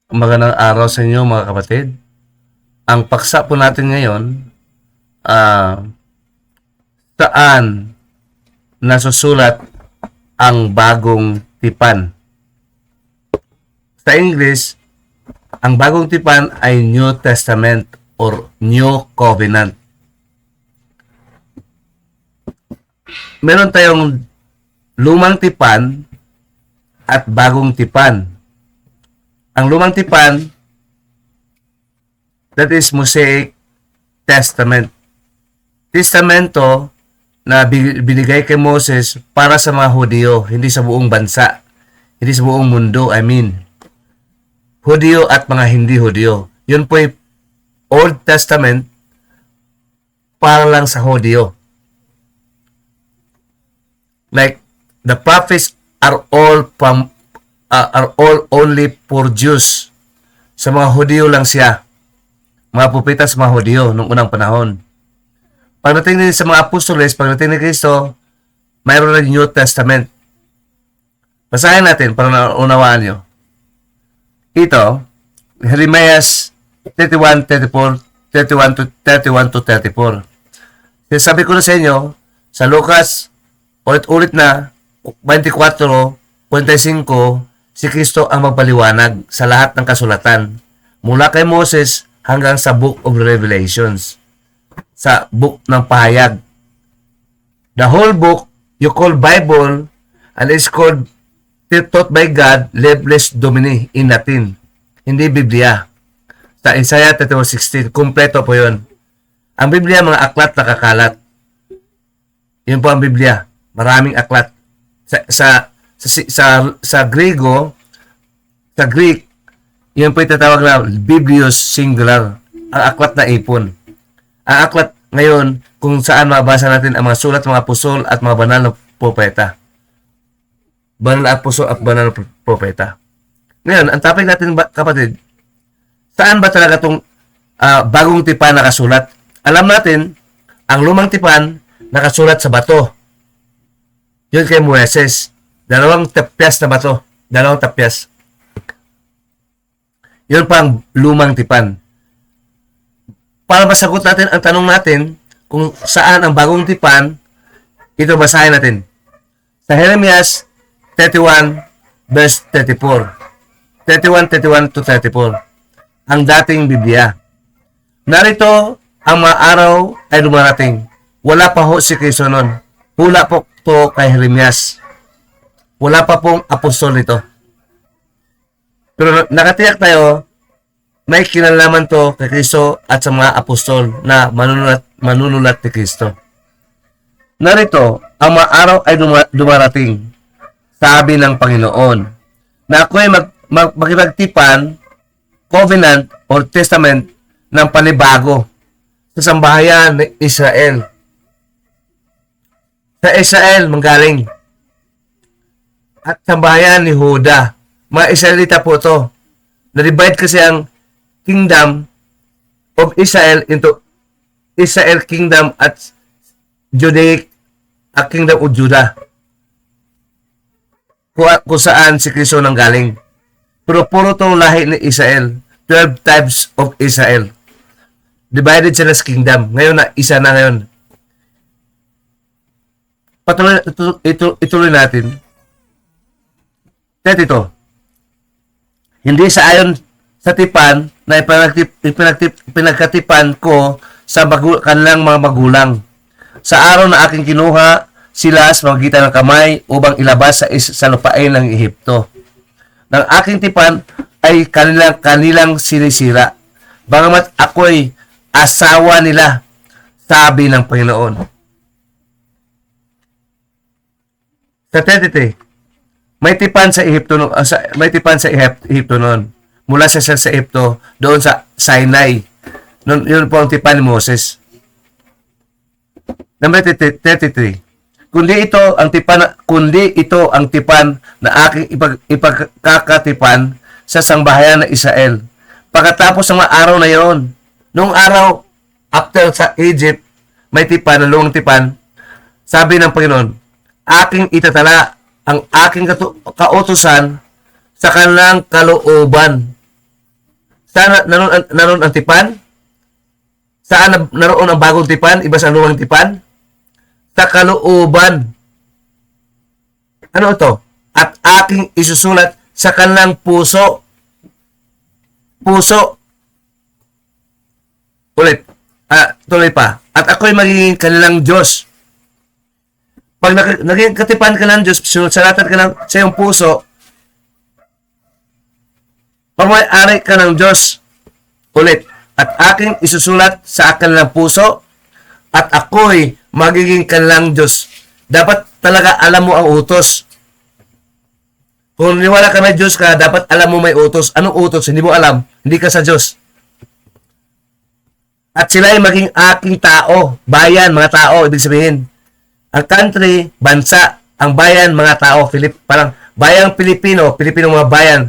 Magandang araw sa inyo mga kapatid. Ang paksa po natin ngayon, ah, saan nasusulat ang bagong tipan. Sa English, ang bagong tipan ay New Testament or New Covenant. Meron tayong lumang tipan at bagong tipan. Ang lumang tipan, that is Mosaic Testament. Testamento na binigay kay Moses para sa mga Hudyo, hindi sa buong bansa, hindi sa buong mundo, Hudyo at mga hindi Hudyo. Yun po ay Old Testament para lang sa Hudyo. Like, the prophets are all only for Jews. Sa mga Hudyo lang siya. Mga propeta sa mga Hudyo noong unang panahon. Pagdating din sa mga apostoles, pagdating ni Kristo, mayroon na New Testament. Basahin natin para naunawaan nyo. Ito, Jeremiah 31:34, 31 to 34. Sabi ko na sa inyo, sa Lucas, ulit-ulit na, 24:45, si Kristo ang magpaliwanag sa lahat ng kasulatan. Mula kay Moses hanggang sa Book of Revelations. Sa book ng pahayag. The whole book you call Bible and is called taught by God, Libris Domini in Latin. Hindi Biblia. Sa Isaiah 34:16, kumpleto po yun. Ang Biblia, mga aklat na kakalat. Yun po ang Biblia. Maraming aklat. Sa Griego, sa Greek, yun po itatawag na Biblios singular. Ang aklat na ipon. Ang aklat ngayon kung saan mabasa natin ang mga sulat, mga apostol at mga banal na propeta. Banal na apostol at banal na propeta. Ngayon, ang topic natin kapatid, saan ba talaga itong bagong tipan nakasulat? Alam natin, ang lumang tipan nakasulat sa bato. Yun kay Moises. Dalawang tapyas na bato. Dalawang tapyas. Yun pa ang lumang tipan. Para masagot natin ang tanong natin kung saan ang bagong tipan, ito basahin natin. Sa Jeremiah 31 verse 34. 31 to 34. Ang dating Biblia. Narito ang mga araw ay dumarating. Wala pa ho si Kristo nun. Hula po to kay Jeremiah. Wala pa pong apostol nito. Pero nakatiyak tayo, may kinalaman to kay Kristo at sa mga apostol na manunulat ni Kristo. Narito, ang mga araw ay dumarating, sabi ng Panginoon, na ako'y makipagtipan, covenant or testament ng panibago sa sambahayan ng Israel. Sa Israel manggaling. At sambahayan ni Huda. Mga Israelita po to. Na-divide kasi ang Kingdom of Israel into Israel Kingdom at Judaic Kingdom of Judah. Kung saan si Kristo nang galing. Pero puro itong lahi ni Israel. 12 tribes of Israel. Divided sila sa kingdom. Ngayon na, isa na ngayon. Ituloy natin. Ito. Hindi sa ayon sa tipan na pinagkatipan ko sa kanilang mga magulang. Sa araw na aking kinuha sila sa magitan ng kamay upang ilabas sa lupain ng Ehipto. Ng aking tipan ay kanilang sinisira. Bagamat ako'y asawa nila, sabi ng Panginoon. Sa 33, may tipan sa Ehipto noon. Mula sa Ehipto doon sa Sinai. Yun po ang tipan ni Moses. Number 33. Kundi ito ang tipan na aking ipagkakatipan sa sangbahayan ng Israel. Pagkatapos ng mga araw na yon, noong araw after sa Egypt, may tipan, lumang tipan, sabi ng Panginoon, aking itatala ang aking kautusan sa kanilang kalooban Saan naroon ang tipan? Saan naroon ang bagong tipan? Iba sa lumang tipan? Sa kalooban. Ano ito? At aking isusulat sa kanilang puso. Puso. Ulit. Tuloy pa. At ako'y magiging kanilang Diyos. Pag naging katipan ka ng Diyos, sinulatan ka sa iyong puso, pamay-ari ka ng Diyos. Ulit. At aking isusulat sa kanilang puso, at ako'y magiging kanilang Diyos. Dapat talaga alam mo ang utos. Kung niwala ka may Diyos ka, dapat alam mo may utos. Anong utos? Hindi mo alam. Hindi ka sa Diyos. At sila ay maging aking tao. Bayan, mga tao, ibig sabihin. Ang country, bansa. Ang bayan, mga tao. Parang bayang Pilipino, Pilipino mga bayan.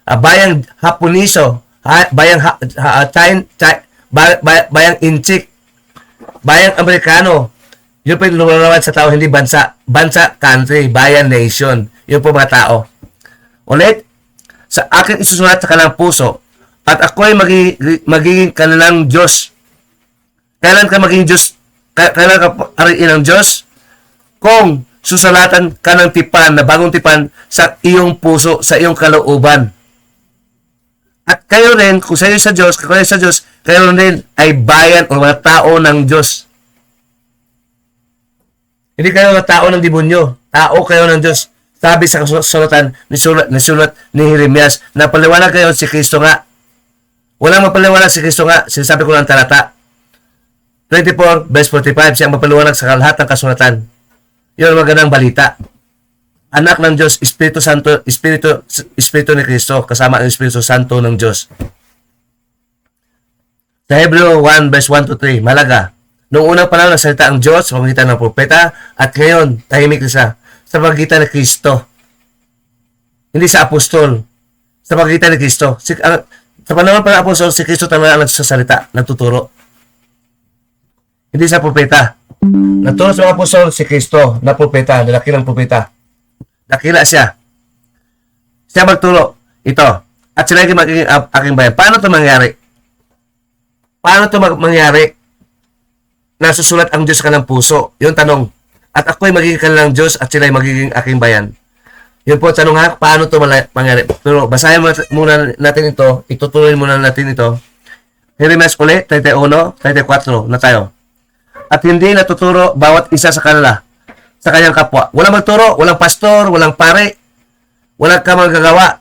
Bayang Haponiso, bayang Inchik, bayang Amerikano. Yun po yung lumalawan sa tao, hindi bansa. Bansa, country, bayan, nation. Yun po mga tao. Ulit, sa akin isusulat sa kanilang puso, at ako'y magiging kanilang Diyos. Kailan ka maging Diyos? Kailan ka ariin ng Diyos? Kung susulatan ka ng tipan, na bagong tipan, sa iyong puso, sa iyong kalooban. At kayo rin, kung sa iyo sa Diyos, kayo rin ay bayan o mga tao ng Diyos. Hindi kayo mga tao ng demonyo. Tao kayo ng Diyos. Sabi sa kasulatan, nisulat ni Jeremias, na paliwanag kayo si Kristo nga. Walang mapaliwanag si Kristo nga. Sinasabi ko lang talata. 24 verse 45, siyang mapaliwanag sa lahat ng kasulatan. Yun ang magandang balita. Anak ng Diyos, Espiritu Santo, Espiritu ni Kristo, kasama ang Espiritu Santo ng Diyos. Sa Hebreo 1 verse 1 to 3, malaga. Noong unang panahon, nagsalita ang Diyos sa pamagitan ng propeta, at ngayon, tahimik siya sa pamagitan ni Kristo. Hindi sa apostol, sa pamagitan ni Kristo. Sa panahon pa ng apostol, si Kristo talaga ang nagsasalita, nagtuturo. Hindi sa propeta. Nagturo sa mga apostol si Kristo na propeta, nalakilang propeta. Dakila siya. Siya magturo. Ito. At sila yung magiging aking bayan. Paano ito mangyari? Paano ito mangyari? Nasusulat ang Diyos ka ng puso. Yung tanong. At ako'y magiging kanilang Diyos at sila yung magiging aking bayan. Yun po, tanong ha, paano ito mangyari? Pero basahin muna natin ito. Itutuloy muna natin ito. Jeremias ulit, 31, 34 na tayo. At hindi natuturo bawat isa sa kanila, sa kanyang kapwa. Walang magturo, walang pastor, walang pare, walang kamagagawa,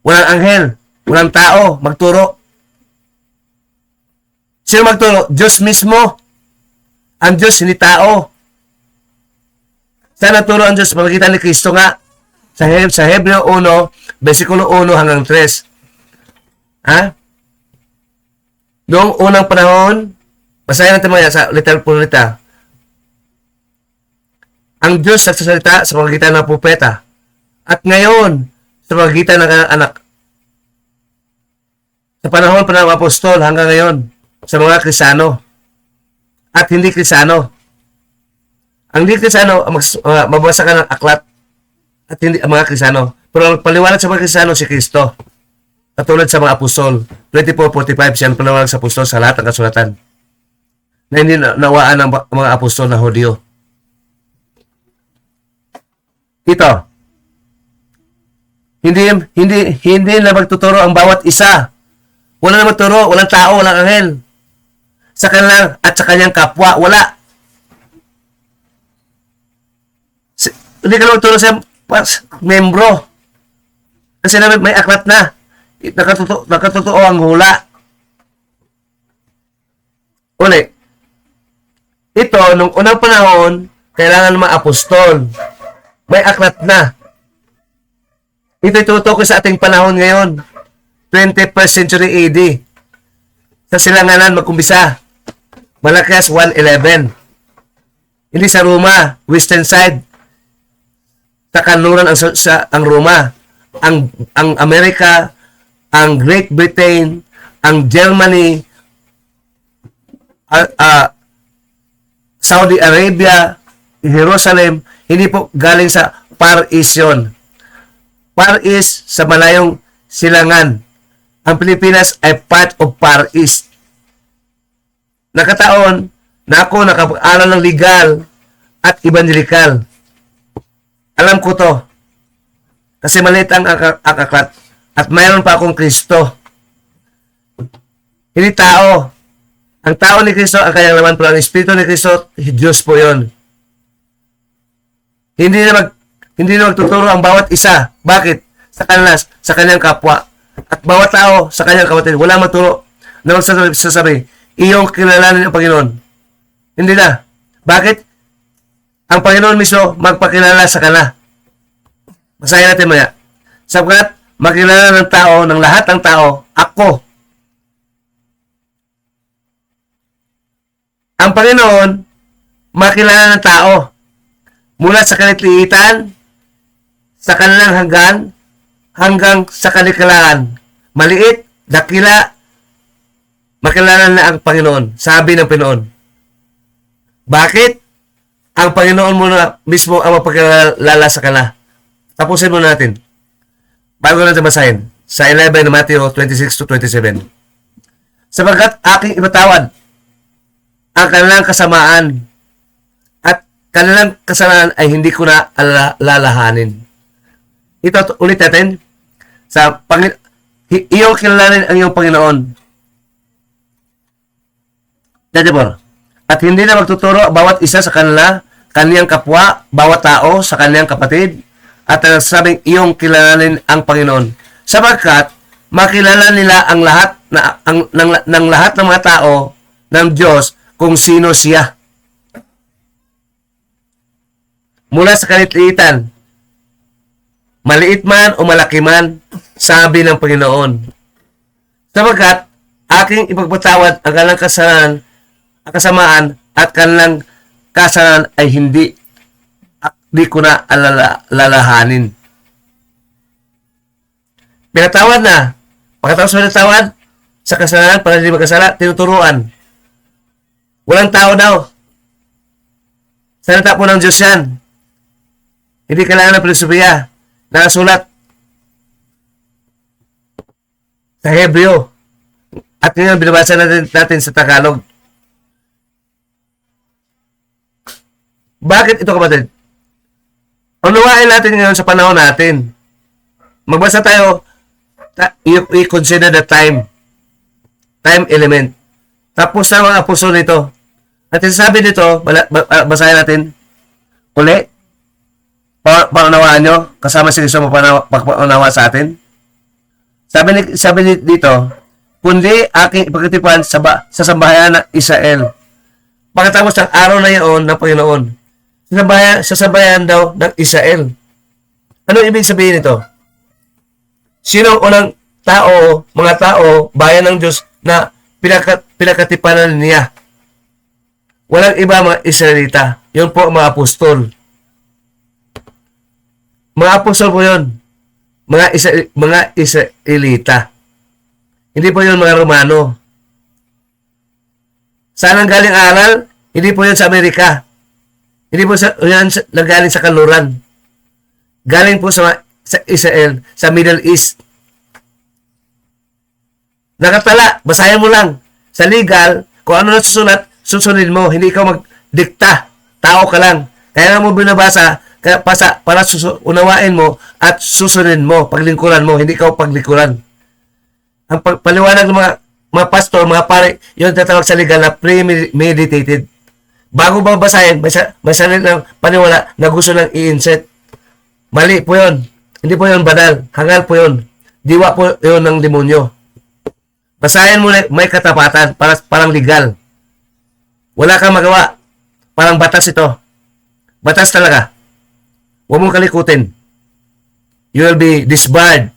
walang anghel, walang tao magturo. Sino magturo? Diyos mismo. Ang Diyos, hindi tao. Saan naturo ang Diyos? Pamagitan ni Kristo nga. Sa Hebreo 1, versikulo 1 hanggang 3. Ha? Noong unang panahon, basahin natin mga sa letter po nita. Ang Diyos nagsasalita sa pamagitan ng propeta. At ngayon, sa pamagitan ng anak. Sa panahon pa ng apostol hanggang ngayon, sa mga Kristiyano. At hindi Kristiyano. Ang hindi Kristiyano, mabasa ka ng aklat. At hindi ang mga Kristiyano. Pero ang paliwanag sa mga Kristiyano, si Kristo. Katulad sa mga apostol. 24:45, siya ang paliwanag sa apostol sa lahat ng kasulatan. Na hindi nawaan ng mga apostol na Hudyo. Ito. Hindi na magtuturo ang bawat isa. Wala na magturo, walang tao, walang anghel. Sa kanilang at sa kanyang kapwa, wala. Hindi ka na magturo sa membro. Kasi namin may aklat na. Nakatotoo ang hula. Uli. Ito, nung unang panahon, kailangan ng mga apostol. May aklat na. Ito'y tutukoy sa ating panahon ngayon. 21st century AD. Sa silanganan magkumbisa. Malakias 1:11. Hindi sa Roma, western side. Sa kanluran ang Roma. Ang Amerika, ang Great Britain, ang Germany, Saudi Arabia, Jerusalem, hindi po galing sa Far East yun. Far East sa malayong silangan. ang Pilipinas ay part of Far East. Nakataon na ako nakapag-aral ng legal at evangelical. Alam ko to. Kasi maliit ang akaklat. At mayroon pa akong Kristo. Hindi tao. Ang tao ni Kristo, ang kanyang laman, pero ang Espiritu ni Kristo, Diyos po yun. Hindi na magtuturo ang bawat isa. Bakit? Sa kanyang kapwa. At bawat tao sa kanyang kapatid. Wala maturo na magsasabi, iyong kilalanin ang Panginoon. Hindi na. Bakit? Ang Panginoon mismo magpakilala sa kanila. Basahin natin maya. Sapagkat makilala ng tao, ng lahat ng tao, ako. Ang Panginoon, makilala ng tao. Mula sa kanitliitan, sa kanilang hanggang sa kanikalaan. Maliit, dakila, makilala na ang Panginoon. Sabi ng Panginoon. Bakit? Ang Panginoon muna mismo ang mapagkalala sa kanila. Tapusin muna natin. Bago natin basahin. Sa 11 na Matthew 26-27. Sapagkat aking ipatawad ang kanilang kasamaan at kanilang kasalanan ay hindi ko na lalahanin. Ito ulit natin. Iyong kilalanin ang iyong Panginoon. At hindi na magtuturo bawat isa sa kaniyang kapwa, bawat tao sa kaniyang kapatid, at sabing iyong kilalanin ang Panginoon. Sapagkat makilala nila ang lahat ng lahat ng mga tao ng Diyos kung sino siya. Mula sa kanitliitan, maliit man o malaki man, sabi ng Panginoon. Sapagkat aking ipagpatawad ang kanilang kasalanan, ang kasamaan at kanilang kasalanan ay hindi ko na lalahanin. Pinatawad na. Pagkatapos pinatawad, sa kasalanan, para hindi magkasala, tinuturuan. Walang tao daw. Salita po ng Diyos yan. Hindi kailangan ng filosofiya. Nakasulat sa Hebreo. At ngayon, binabasa natin sa Tagalog. Bakit ito, kapatid? Unawain natin ngayon sa panahon natin. Magbasa tayo, i-consider the time element. Tapos na mga apostol nito. At sabi dito, basahin natin, uli, paunawaan nyo, kasama si Kristo magpaunawa sa atin. Sabi dito, kundi aking ipagkatipan sa sambahayan ng Israel. Pagkatapos ng araw na iyon ng Panginoon, sasabayan daw ng Israel. Ano ibig sabihin nito? Sino ang unang tao, mga tao, bayan ng Diyos na pinakatipanan niya? Walang iba, mga Israelita. Yun po mga apostol. Mga apostol po yun. Mga Israelita. Hindi po yun mga Romano. Saan ang galing aral? Hindi po yun sa Amerika. Hindi po yan nanggaling sa kanluran. Galing po sa Israel, sa Middle East. Nakatala, basahin mo lang. Sa legal, kung ano na susulat, susunod mo. Hindi ikaw magdikta. Tao ka lang. Kaya mo binabasa, para unawain mo at susunod mo, paglingkuran mo. Hindi ikaw paglingkuran. Ang paliwanag ng mga pastor, mga pare, yun tatawag sa legal na premeditated. Bago ba basahin, may sarili ng paniwala na gusto lang i-insert. Mali po yun. Hindi po yun banal. Hangal po yun. Diwa po yun ng demonyo. Basahin mo na may katapatan, parang legal. Wala kang magawa. Parang batas ito. Batas talaga. Huwag mong kalikutin. You will be disbarred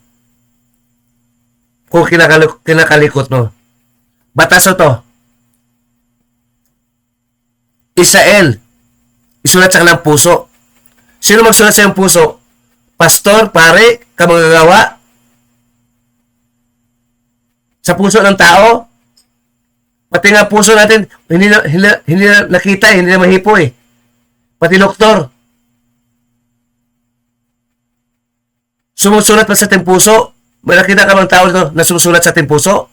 kung kinakalikot mo. Batas ito. Israel. Isulat sa kanilang puso. Sino magsulat sa iyong puso? Pastor, pare, kamagagawa? Sa puso ng tao? Pati nga puso natin, hindi na nakita, hindi na mahipo eh. Pati doktor. Sumusulat pa sa ating puso. May nakita ka bang tao dito na susulat sa ating puso?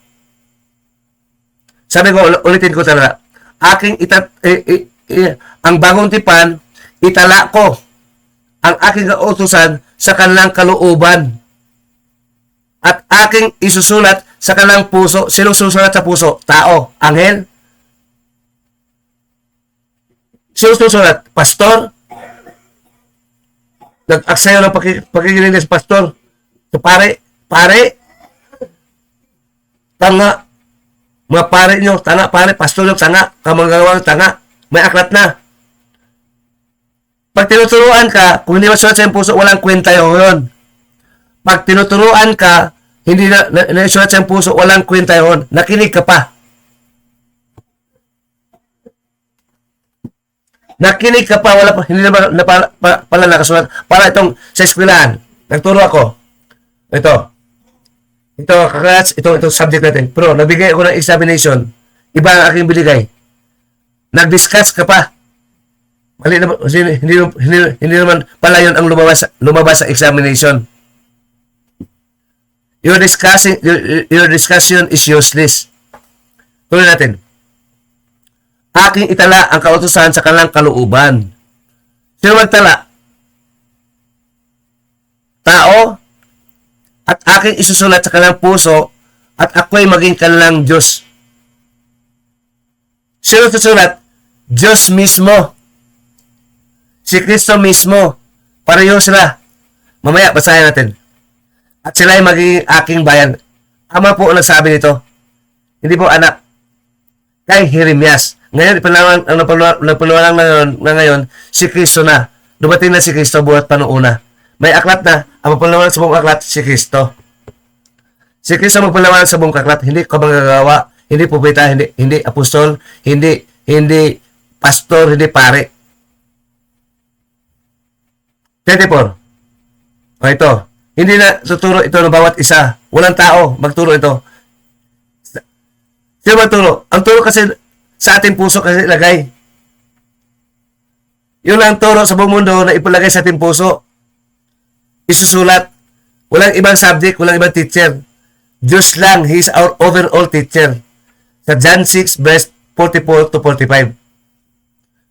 Sabi ko, ulitin ko talaga. Ang bagong tipan, itala ko ang aking kautusan sa kanilang kalooban. At aking isusulat sa kanilang puso. Sinong susulat sa puso? Tao. Anghel? Sinong susulat? Pastor? Nag-aksayo ng pakikinig sa pastor. So, pare, tanga. Mga pare nyo, tanga, pare, pastor nyo, tanga. Kamanggawang tanga. May aklat na. Pag tinuturuan ka, kung hindi masulat sa iyong puso, walang kwenta yun. Pag tinuturuan ka, hindi na nasulat sa iyong puso, walang kwenta yun. Nakinig ka pa. Nakinig ka pa, wala pa, hindi na pala nakasulat. Para itong sa eskwelahan, nagturo ako. Ito, kaklats, ito subject natin. Pero, nabigay ako ng examination. Iba ang aking binigay. Nag-discuss ka pa. Mali na, hindi naman pala yun ang lumabas sa examination. Your discussion is useless. Tuloy natin. Aking itala ang kautusan sa kanilang kalooban. Sino magtala? Tao. At aking isusulat sa kanilang puso at ako'y maging kanilang Diyos. Sino susulat? Diyos mismo. Si Kristo mismo. Pareho sila. Mamaya, basahin natin. At sila ay magiging aking bayan. Ama po ang nagsabi nito. Hindi po anak. Kay Jeremias. Ngayon, napalawalang na ngayon, si Kristo na. Dumating na si Kristo buhat panuuna. May aklat na. Ang magpalawalan sa buong aklat, si Kristo. Si Kristo magpalawalan sa buong aklat. Hindi ka magagawa. Hindi propeta, hindi apostol, hindi pastor, hindi pare. 34. O ito. Hindi na tuturo ito ng bawat isa. Walang tao magturo ito. Sino magturo? Ang turo kasi sa ating puso kasi ilagay. Yun ang turo sa buong mundo na ipalagay sa ating puso. Isusulat. Walang ibang subject, walang ibang teacher. Diyos lang, He is our overall teacher. Sa John 6 verse 44 to 45.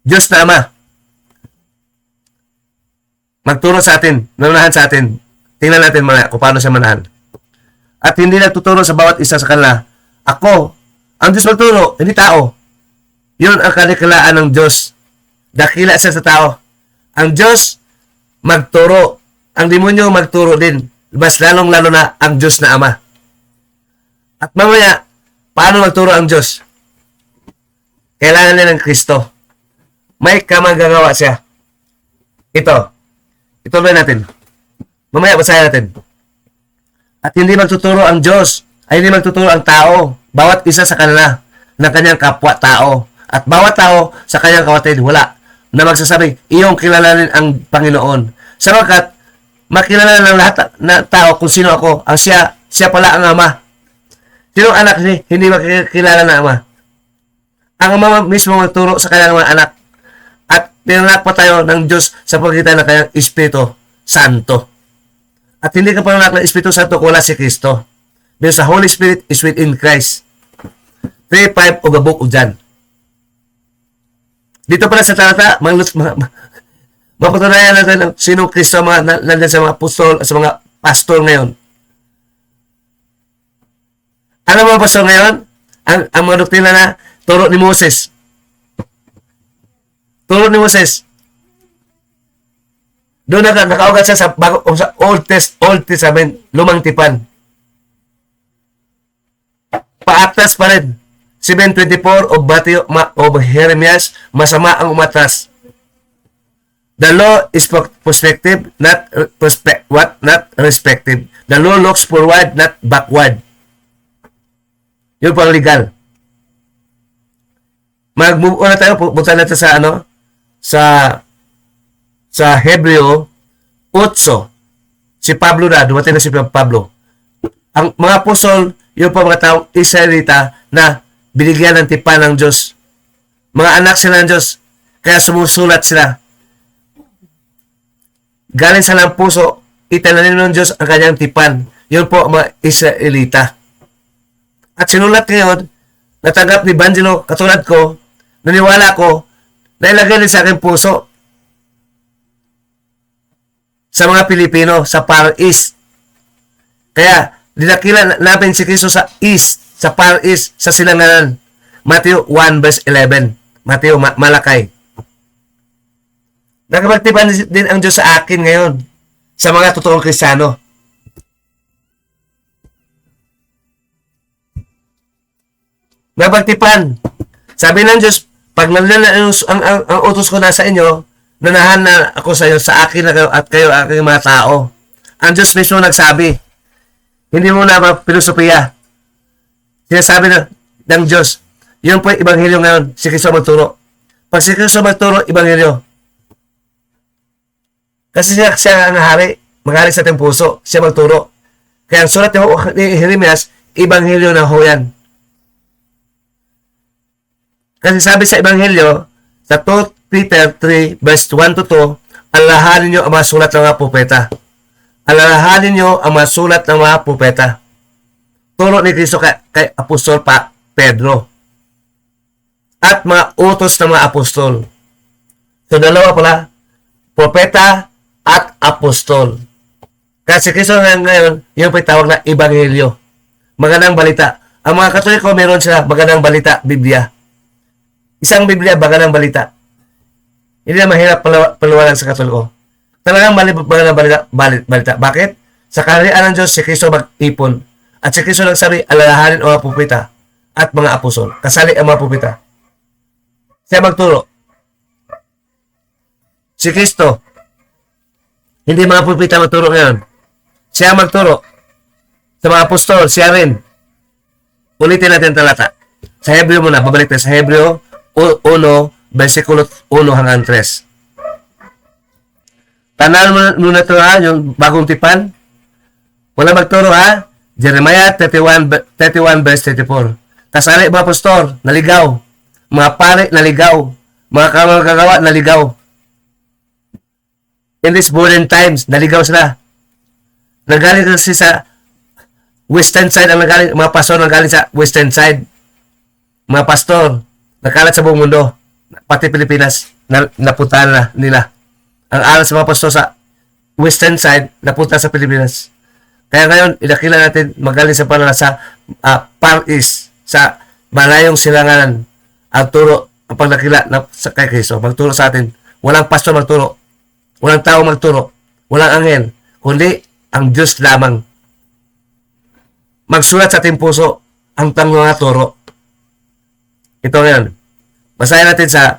Diyos na Ama. Magturo sa atin, manahan sa atin. Tingnan natin mga kung paano siya manahan. At hindi nagtuturo sa bawat isa sa kanila. Ako, ang Diyos magturo, hindi tao. Yun ang kalikalaan ng Diyos. Dakila siya sa tao. Ang Diyos magturo. Ang demonyo magturo din. Mas lalong-lalo na ang Diyos na Ama. At mamaya, paano magturo ang Diyos? Kailangan niya ng Kristo. May kamagagawa siya. Ituloy natin. Mamaya basahin natin. At hindi magtuturo ang Diyos. Ay hindi magtuturo ang tao. Bawat isa sa kanila ng kanyang kapwa-tao. At bawat tao sa kanyang kapatid. Wala. Na magsasabing, iyong kilalanin ang Panginoon. Sapagkat, makilala ng lahat na tao kung sino ako. Ang siya pala ang Ama. Sino ang anak niya? Hindi makikilala na Ama. Ang Ama mismo magturo sa kanyang mga anak. At pinanganak pa tayo ng Diyos sa pagitan ng kanyang Espiritu Santo. At hindi ka panganak ng Espiritu Santo kung wala si Kristo. Because the Holy Spirit is within Christ. 3:5 of the book of John. Dito pala sa talata, mapatunayan natin sinong Kristo nandiyan sa mga apostol at sa mga pastor ngayon. Ano mga pastor ngayon? Ang mga doktrina na turo ni Moses. Turo ni Moses. Doon nakaugat siya sa Old Testament, lumang tipan. Paatras pa rin. 7:24 of Jeremias, masama ang umatras. The law is prospective, not respective. The law looks forward, not backward. Yun po ang legal. Mag-move on na tayo. Punta natin sa Hebreo 8. Si Pablo na. Dumating na si Pablo. Ang mga apostol, yun po mga taong Israelita na binigyan ng tipan ng Diyos. Mga anak sila ng Diyos. Kaya sumusulat sila. Galing sa lang puso, itananin ng Diyos ang kanyang tipan. Yun po ang mga Israelita. At sinulat ngayon, natanggap ni Banjilo, katulad ko, naniwala ko, na ilagay din sa aking puso sa mga Pilipino, sa Far East. Kaya, dinakila natin si Kristo sa East, sa Far East, sa silanganan. Matthew 1 verse 11. Matthew, Malakay. Nakapagtipan din ang Diyos sa akin ngayon, sa mga totoong Kristiyano. Napagtipan. Sabi ng Diyos, pag ang utos ko na sa inyo, nanahan na ako sa inyo, sa akin na kayo at kayo aking mga tao. Ang Diyos mismo nagsabi. Hindi mo na filosofiya. Sinasabi ng Diyos. Yun po yung Ebanghelyo ngayon. Si Kristo magturo. Pag si Kristo magturo, Ebanghelyo. Kasi siya ang hari. Maghari sa ating puso. Siya magturo. Kaya ang sulat ni Jeremias, Ebanghelyo na ho yan. Kasi sabi sa Ebanghelyo, sa 2 Peter 3, verse 1 to 2, alalahanin nyo ang mga sulat ng mga propeta. Alalahanin nyo ang mga sulat ng mga propeta. Turo ni Kristo kay Apostol Pedro. At mga utos ng mga apostol. So, dalawa pala, propeta at apostol. Kasi Kristo ngayon, yung tawag na Ebanghelyo. Magandang balita. Ang mga Katoliko, meron sila magandang balita, Biblia. Isang Biblia, magandang balita. Hindi na mahirap paliwanag sa Katoliko. Talagang magandang balita. Bakit? Sa kaharian ng Diyos, si Kristo mag-ipon. At si Kristo nagsabi, alalahanin ang mga propeta at mga apostol. Kasali ang mga propeta. Siya magturo. Si Kristo, hindi mga propeta magturo ngayon. Siya magturo. Sa mga apostol, siya rin. Ulitin natin talata. Sa Hebreo muna, babalik tayo sa Hebreo 1, versikulo 1 hanggang 3. Tandaan mo na ito ha, yung bagong tipan. Wala magturo ha. Jeremiah 31 verse 34. Kasali mga pastor, naligaw. Mga pare, naligaw. Mga kamagagawa, naligaw. In these modern times, naligaw sila. Nagaling kasi sa western side, mga pastor nagaling sa western side. Mga pastor, nakalat sa buong mundo. Pati Pilipinas, napunta na nila. Ang aral sa mga pastor sa western side, napunta sa Pilipinas. Kaya ngayon, inakila natin magaling sa panala sa Far East, sa malayong silanganan. Ang turo, ang pagdakila sa kay Kristo, magturo sa atin. Walang pastor magturo. Walang tao magturo. Walang anghel. Kundi, ang Diyos lamang. Magsulat sa ating puso ang mga turo. Ito ngayon. Basahin natin sa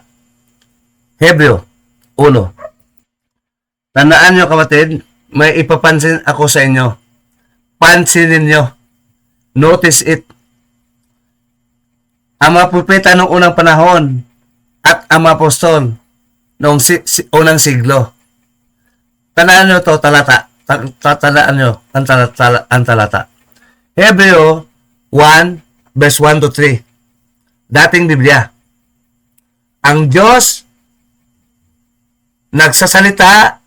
Hebreo 1. Tandaan nyo kapatid, may ipapansin ako sa inyo. Pansinin nyo. Notice it. Ang mga propeta noong unang panahon at ang mga apostol noong unang siglo. Tandaan nyo ito, talata. Tandaan nyo ang talata. Hebreo 1, verse 1 to 3. Dating Biblia. Ang Diyos nagsasalita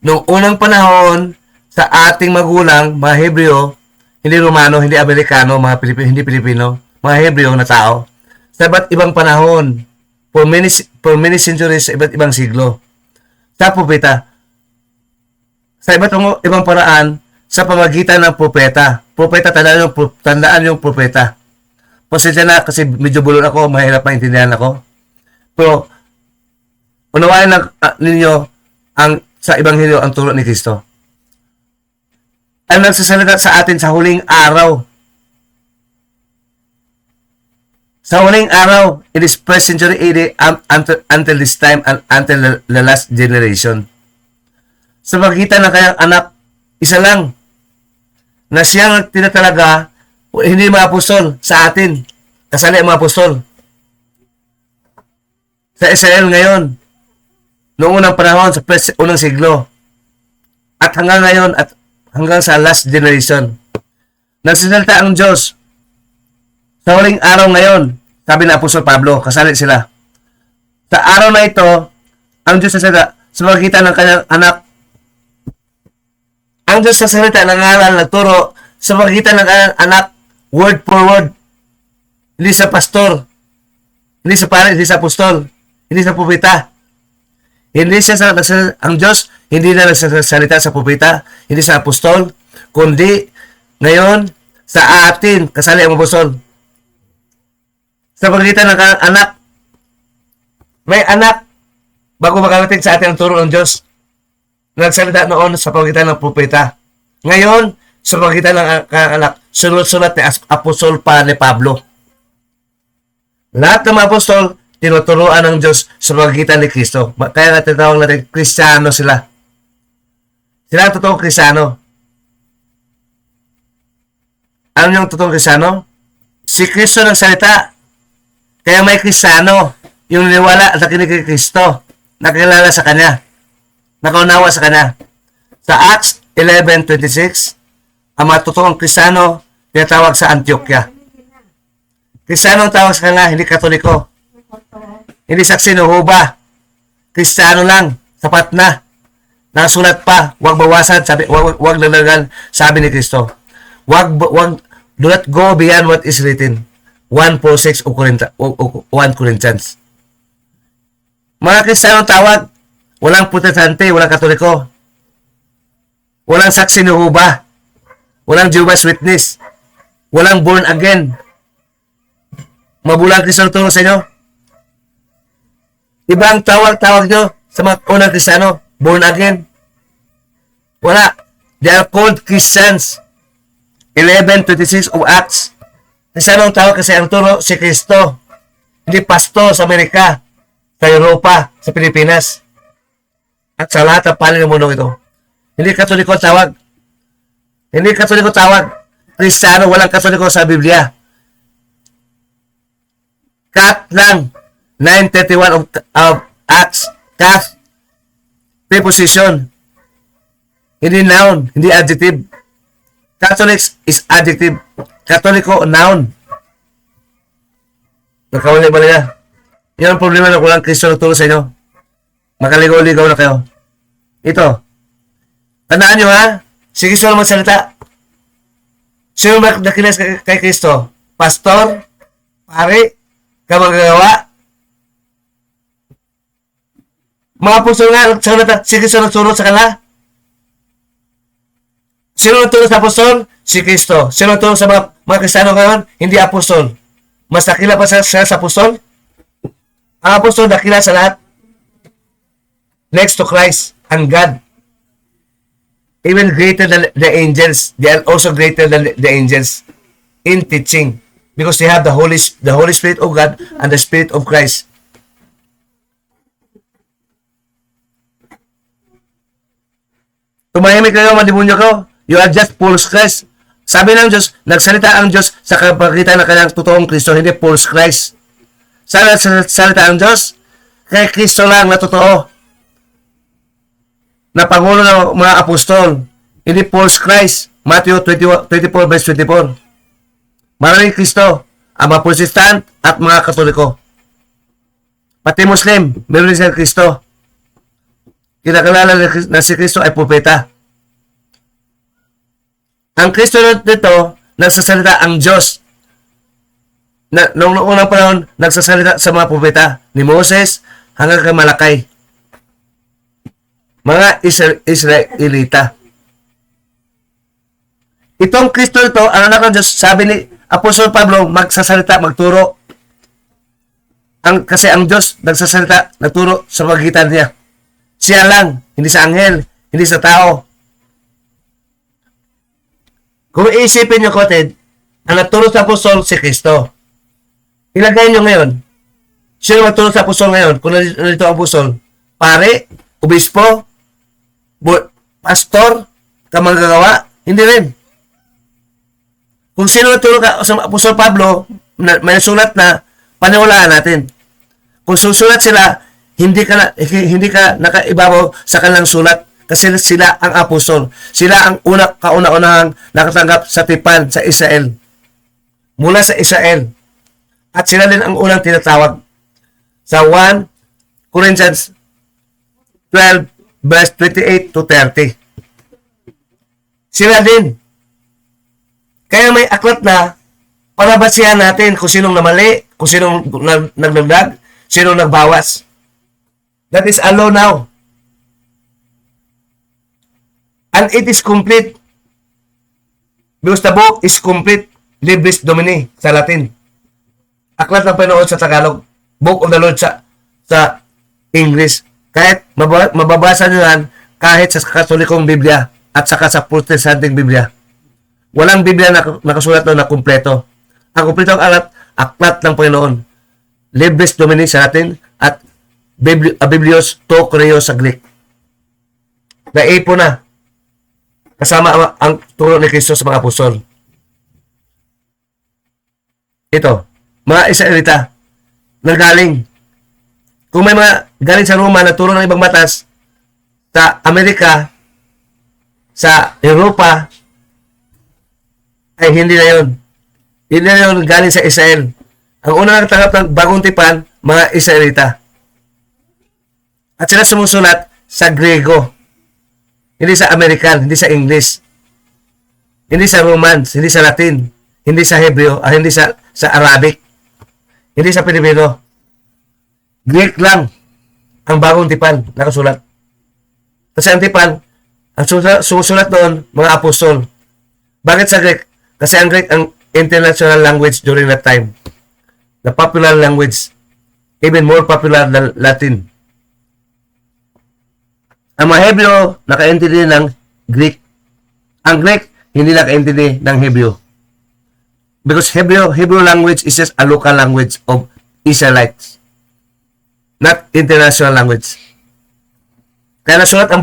noong unang panahon sa ating magulang, mga Hebreo, hindi Romano, hindi Amerikano, mga Pilipino, hindi Pilipino, mga Hebreo na tao, sa iba't ibang panahon, for many centuries, sa iba't ibang siglo. Sa propeta, sa iba't ibang paraan, sa pamagitan ng propeta. Propeta, tandaan yung propeta. Pasensya na kasi medyo bulol ako, mahirap maintindihan ako. Pero, unawain ninyo sa Ebanghelyo ang turo ni Kristo. Ang nagsasalita sa atin sa huling araw. Sa huling araw, it is first century AD until this time and until the last generation. Sa pagitan ng kanyang anak, isa lang, na siyang tinatalaga, hindi mga apostol sa atin. Kasali ang mga apostol. Sa Israel ngayon, noong unang panahon, sa unang siglo, at hanggang ngayon, at hanggang sa last generation. Nagsasalita ang Diyos sa huling araw ngayon, sabi na Apostol Pablo, kasali sila. Sa araw na ito, ang Diyos nagsasalita sa pagitan ng kanyang anak. Ang Diyos nagsasalita, nangaral, nagturo sa pamagitan ng anak, word for word. Hindi sa pastor, hindi sa pare, hindi sa apostol, hindi sa propeta. Hindi siya ang Diyos, hindi na nagsasalita sa propeta, hindi sa apostol, kundi ngayon sa atin, kasali ang apostol. Sa pamagitan ng anak, may anak, bago makarating sa atin ang turo ng Diyos, nagsalita noon sa pamagitan ng propeta. Ngayon, sa pamagitan ng anak, sulat ni Apostol pa ni Pablo. Lahat ng mga apostol, tinuturuan ng Diyos sa pamagitan ni Kristo. Kaya natin tawag natin, Kristiyano sila. Sila ang totoong Kristiyano. Ano yung totoong Kristiyano? Si Kristo nagsalita. Kaya may Kristiyano. Yung niniwala at nakinig kay Kristo. Nakilala sa Kanya. Nakaunawa sa Kanya. Sa Acts 11:26, ang mga totoong Kristiyano tinatawag sa Antioquia. Kristiyano ang tawag sa kanila, hindi Katoliko. Hindi saksi ng Jehova. Kristiyano lang, sapat na. Nasulat pa, huwag bawasan, sabi, huwag lalagan, sabi ni Kristo. Do not go beyond what is written. 1:4:6 o 1 Corinthians. Mga Kristiyano tawag, walang Protestante, walang Katoliko. Walang saksi ni Jehova. Walang Jehovah's Witness. Walang born again. Mabulang Kristiyano tulong sa inyo. Ibang tawag nyo sa mga unang Kristiyano, born again. Wala. They are called Christians. 11:26 of Acts. Kristiyano ang tawag kasi ang turo si Kristo. Hindi pasto sa Amerika, sa Europa, sa Pilipinas. At sa lahat ng panig ng mundo ito. Hindi Katoliko tawag. Hindi Katoliko tawag. Kristiyano, walang Katoliko sa Biblia. Cut lang. 9:31 of Acts. Cut. Preposition. Hindi noun. Hindi adjective. Catholics is adjective. Katoliko, noun. Nakawali ba nila? Yan ang problema na kulang Kristo nagturo sa inyo. Makaligaw-ligaw na kayo. Ito. Tandaan nyo ha? Si Kristo naman salita. Sino nakilas kay Kristo? Pastor? Pare? Kamagagawa? Mga apostol nga, si Kristo nagturo sa kanila. Sino nagturo sa apostol? Si Kristo. Sino nagturo sa mga Kristiyano ngayon? Hindi apostol. Mas nakila pa siya sa apostol? Ang apostol nakila sa lahat. Next to Christ and God. Even greater than the angels. They are also greater than the angels in teaching. Because they have the Holy Spirit of God and the Spirit of Christ. Tumahimik kayo, mga demonyo ko. You are just false Christ. Sabi ng Diyos, nagsalita ang Diyos sa kapagitan ng kanyang totoong Kristo, hindi false Christ. Saan nagsalita ang Diyos? Kay Kristo lang na totoo. Na Pangulo ng mga apostol. Hindi false Christ. Matthew 24:24. Maraming Kristo, ang mga Protestant at mga Katoliko. Pati Muslim, meron din siya Kristo. Kinakalala na si Kristo ay propeta. Ang Kristo dito, nagsasalita ang Diyos. Noong unang panahon, nagsasalita sa mga propeta ni Moses hanggang kay Malakay. Mga Israelita. Itong Kristo ito, ang anak ng Diyos, sabi ni Apostol Pablo, magsasalita, magturo. Kasi ang Diyos, nagsasalita, nagturo sa magitan niya. Siya lang, hindi sa anghel, hindi sa tao. Kung iisipin nyo, Koted, ang nagturo sa Apostol, si Kristo. Ilagay nyo ngayon, sino magturo sa Apostol ngayon? Kung nandito ang Apostol, pare, obispo, pastor, kamagagawa, hindi rin. Kung sino nagturo ka sa Apostol Pablo, may sulat na paniwalaan natin. Kung susulat sila, hindi ka nakaibabaw sa kanilang sulat kasi sila ang apostol. Sila ang kauna-unahang nakatanggap sa tipan sa Israel. Mula sa Israel. At sila din ang unang tinatawag. Sa 1 Corinthians 12 verse 28 to 30. Sila din. Kaya may aklat na para basihan natin kung sinong namali, kung sinong nagdagdag, sinong nagbawas. That is a law now. And it is complete. Because the book is complete. Libris Domini sa Latin. Aklat ng Panginoon sa Tagalog. Book of the Lord sa English. Kahit mababasa nyo yan kahit sa Katolikong Biblia at saka sa Protestanting Biblia. Walang Biblia na nakasulat doon na kumpleto. Ang kumpleto ang aklat ng Panginoon. Libris Domini sa Latin at Biblios to Creo sa Greek. Naipo na. Kasama ang turo ni Kristo sa mga apostol. Ito, mga Israelita na galing. Kung may mga galing sa Roma na turo ng ibang batas sa Amerika, sa Europa, ay hindi na yun. Hindi na yun galing sa Israel. Ang unang nagtanggap ng bagong tipan, mga Israelita. At sila sumusulat sa Grego. Hindi sa American, hindi sa English. Hindi sa Romance, hindi sa Latin, hindi sa Hebreo, hindi sa Arabic. Hindi sa Pilipino. Greek lang ang bagong tipan nakasulat. Kasi ang tipan, ang sumusulat doon, mga apostol. Bakit sa Greek? Kasi ang Greek ang international language during that time. The popular language. Even more popular than Latin. Ang mga Hebreo, nakaintindi ng Greek. Ang Greek, hindi nakaintindi ng Hebreo. Because Hebrew language is just a local language of Israelites. Not international language. Kaya nasulat ang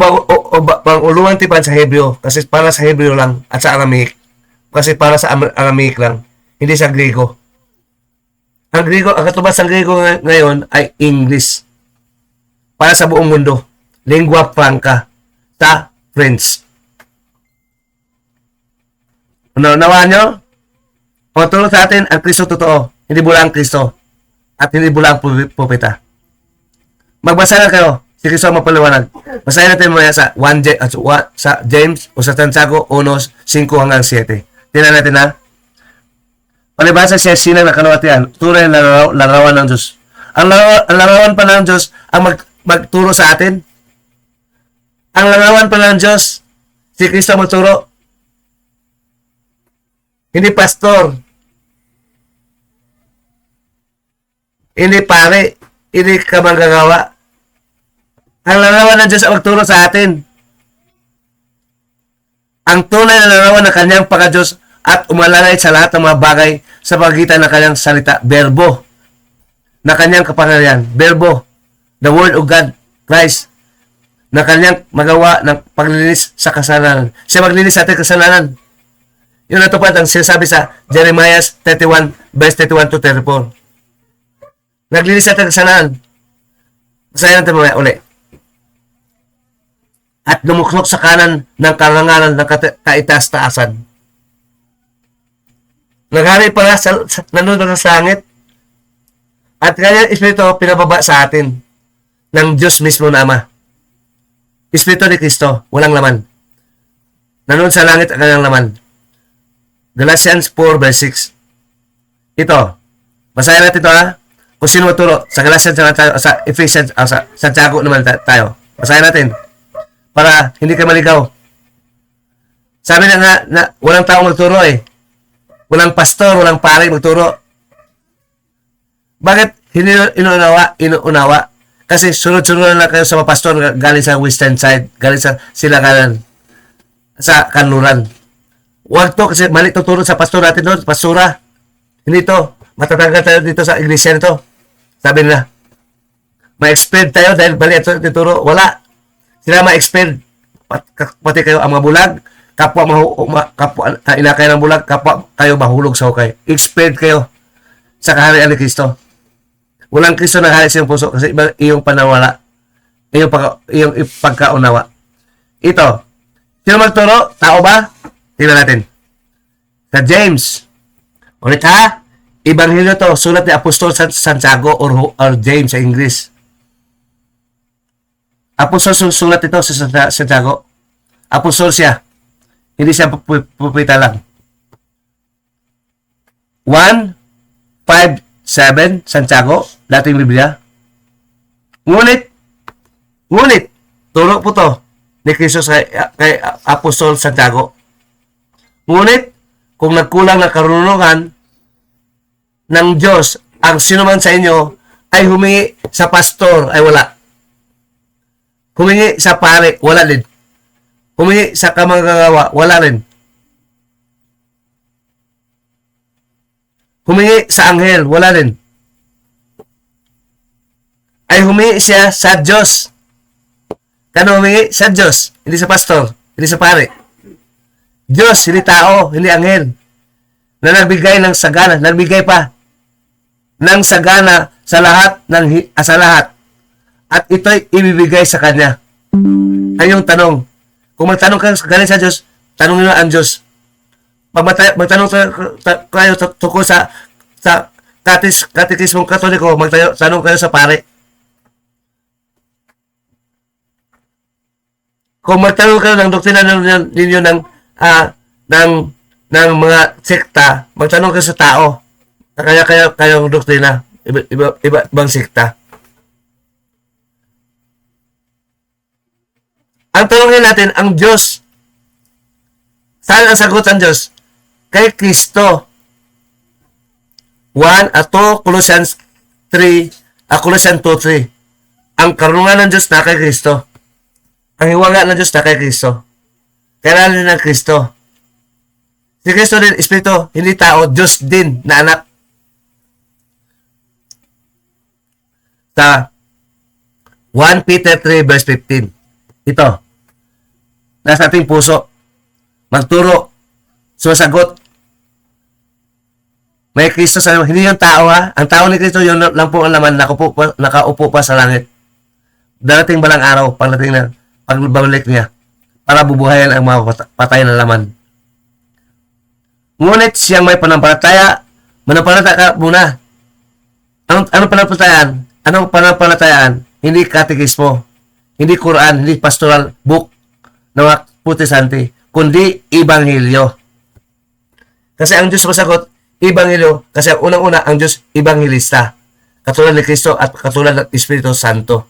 pang-uluang tipan sa Hebreo kasi para sa Hebreo lang at sa Aramaic. Kasi para sa Aramaic lang, hindi sa Grego. Ang katubas ng Grego ngayon ay English. Para sa buong mundo. Lingua franca sa French. Nawa nyo? Pagtulong sa atin, ang Kristo totoo. Hindi bula ang Kristo. At hindi bula ang propeta. Magbasa na kayo. Si Kristo ang mapaliwanag. Basahin natin muna sa James o sa Santiago 1:5 hanggang 7. Tingnan natin ha. Palibasa siya sinang nakalawatian. Tunay na larawan ng Diyos. Ang larawan pa ng Diyos ang magturo sa atin. Ang larawan pa ng Diyos, si Kristo magturo. Hindi pastor. Hindi pare. Hindi ka manggagawa. Ang larawan ng Diyos ang magturo sa atin. Ang tunay na larawan ng kanyang pagka-Diyos at umalalay sa lahat ng mga bagay sa pagitan ng kanyang salita. Verbo. Na kanyang kapangyarihan. Verbo. The Word of God. Christ. Na kanyang magawa ng paglilinis sa kasalanan. Siya maglinis sa ating kasalanan. Yun natupad ang sinasabi sa Jeremiah 31, verse 31 to 34. Naglinis sa ating kasalanan. Basahin natin mamaya uli. At lumuklok sa kanan ng karangalan ng kaitaas-taasan. Naghari pa nga nandun sa langit. At kanyang Espiritu pinababa sa atin ng Diyos mismo na Ama. Espiritu ni Kristo, walang laman. Nandun sa langit ang kanyang laman. Galatians 4 verse 6. Ito. Basahin natin ito ha. Kung sino maturo. Sa Galatians, sa Ephesians, sa Santiago naman tayo. Basahin natin. Para hindi ka maligaw. Sabi na nga, walang tao magturo eh. Walang pastor, walang pare magturo. Bakit hindi inuunawa? Kasi sunod-sunod na kayo sa mga pastor galing sa western side, galing sa Silakanan, sa Kanluran. Huwag to kasi mali tuturo sa pastor natin doon, pastora. Hindi to. Matatanggal tayo dito sa iglesia nito. Sabi nila, ma-expelled tayo dahil mali ito tuturo. Wala. Sila ma-expelled. Pati kayo ang mga bulag, kapwa inakay ng bulag, kapwa kayo mahulog sa hukay. Expelled kayo sa kaharian ni Kristo. Walang Kristo na hari sa iyong puso kasi iyong panawala. Iyong pagkaunawa. Ito. Sino magturo? Tao ba? Tingnan natin. Sa James. Ulit ha? Ebanghelyo to. Sulat ni Apostol Santiago or James sa English. Apostol sulat ito sa Santiago. Apostol siya. Hindi siya pupita lang. 1:5-7, Santiago, dating Biblia. Ngunit, turo po to ni Kristo kay Apostol Santiago. Ngunit, kung nagkulang na karunungan ng Diyos, ang sino man sa inyo ay humingi sa pastor, ay wala. Humingi sa pare, wala din. Humingi sa kamanggagawa, wala rin. Humingi sa anghel, wala rin. Ay humingi siya sa Diyos. Kano humingi? Sa Diyos. Hindi sa pastor, hindi sa pare. Diyos, hindi tao, hindi anghel. Na nagbigay ng sagana, nagbigay pa ng sagana sa lahat sa lahat. At ito'y ibibigay sa kanya. Ay yung tanong. Kung magtanong ka galing sa Diyos, tanongin mo ang Diyos. Pag magtanong kayo tungkol sa katekismong Katoliko, magtanong kayo sa pare. Kung magtanong kayo ng doktrina ninyo ng mga sekta, magtanong kayo sa tao. Kayong doktrina, ibang sekta. Ang tanongin natin, ang Diyos. Saan ang sagot ang Diyos? Kay Kristo. 1 at 2, Colossians 2:3. Ang karunungan ng Diyos na kay Kristo. Ang hiwaga ng Diyos na kay Kristo. Kailangan din ng Kristo. Si Kristo din, Espiritu, hindi tao, Diyos din na anak. Sa 1 Peter 3:15. Ito. Nasa ating puso. Magturo. Sumasagot. May Kristo sa hindi yung tao ha. Ang tao ni Kristo yun lang po ang laman. Nakaupo pa sa langit. Darating balang araw. Pagdating na pagbabalik niya. Para bubuhayan ang mga patay na laman. Ngunit siyang may panampalataya. Manampalataya ka muna. Anong panampalatayaan? Anong panampalatayaan? Hindi katekismo. Hindi Quran. Hindi pastoral book ng mga Protestante, kundi Ebanghelyo. Kasi ang Diyos masagot, Ebanghelyo, kasi unang-una, ang Diyos, Ebanghelista. Katulad ni Kristo at katulad ng Espiritu Santo.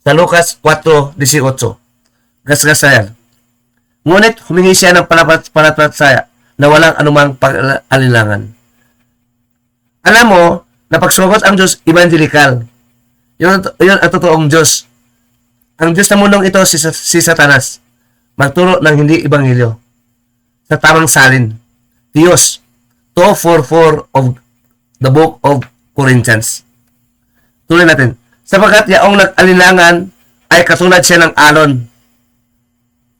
Sa Lucas 4:18. Gasgasayan. Ngunit humingi siya ng panampalataya na walang anumang pag-alinlangan. Alam mo, na pagsugot ang Diyos, evangelical. Yun ang totoong Diyos. Ang Diyos na mundong ito, si Satanas. Magturo ng hindi ebanghelyo sa tamang salin. Diyos 2:4 of the book of Corinthians. Tuloy natin. Sapagkat yaong nag-alinlangan ay katulad siya ng alon.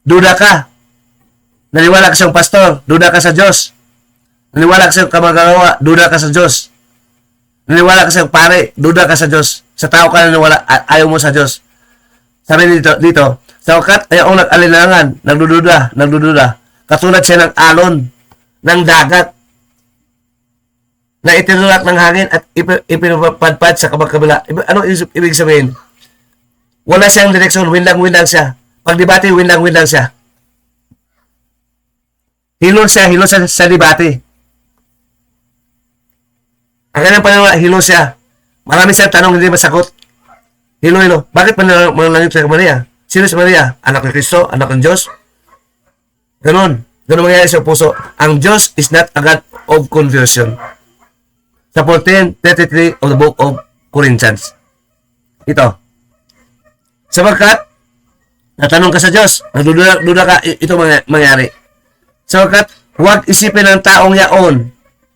Duda ka. Naniwala ka sa pastor, duda ka sa Diyos. Naniwala ka sa kamagagawa, duda ka sa Diyos. Naniwala ka sa pare, duda ka sa Diyos. Sa tao ka naniwala, ayaw mo sa Diyos. Sabi dito, sapagkat ayaong nag-alinlangan, nagdududa, katulad siya ng alon, ng dagat, na itinulak ng hangin at ipinapadpad sa kabila. Anong ibig sabihin? Wala siyang direksyon, windang-windang siya. Pag debate, windang-windang siya. Hilon siya sa debate. Ang kanyang pananaw, hilon siya. Marami siyang tanong, hindi masagot. Hilo. Bakit manalangin sa Maria? Sino si Maria? Anak ni Kristo? Anak ng Diyos? Ganon mangyayari sa puso. Ang Diyos is not a God of confusion. Sa 14:33 of the book of Corinthians. Ito. Sapagkat, natanong ka sa Diyos, nagdududa ka, ito mangyari. Sapagkat, huwag isipin ng taong yaon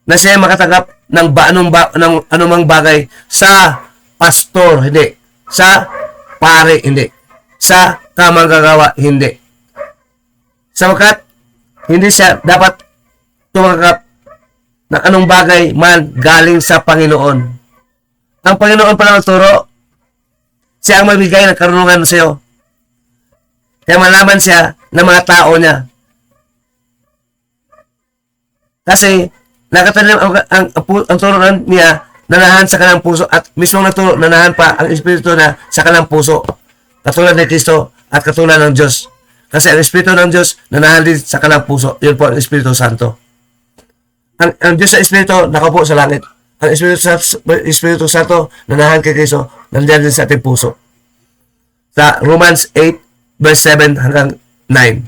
na siya makatanggap ng anumang bagay sa pastor, hindi. Sa pare, hindi. Sa kamanggagawa, hindi. Sapagkat, hindi siya dapat tumanggap ng anong bagay man galing sa Panginoon. Ang Panginoon pa lang turo, siya ang magbigay ng karunungan sa iyo. Kaya malaman siya ng mga tao niya. Kasi, nakatanim ang turo niya nanahan sa kanilang puso at mismong nagturo, nanahan pa ang Espiritu na sa kanilang puso. Katulad ni Kristo at katulad ng Diyos. Kasi ang Espiritu ng Diyos nanahan din sa kanilang puso. Yun po ang Espiritu Santo. ang Diyos sa Espiritu, nakaupo sa langit. Ang Espiritu Santo, nanahan kay Kristo, nandiyan din sa ating puso. Sa Romans 8, verse 7 hanggang 9.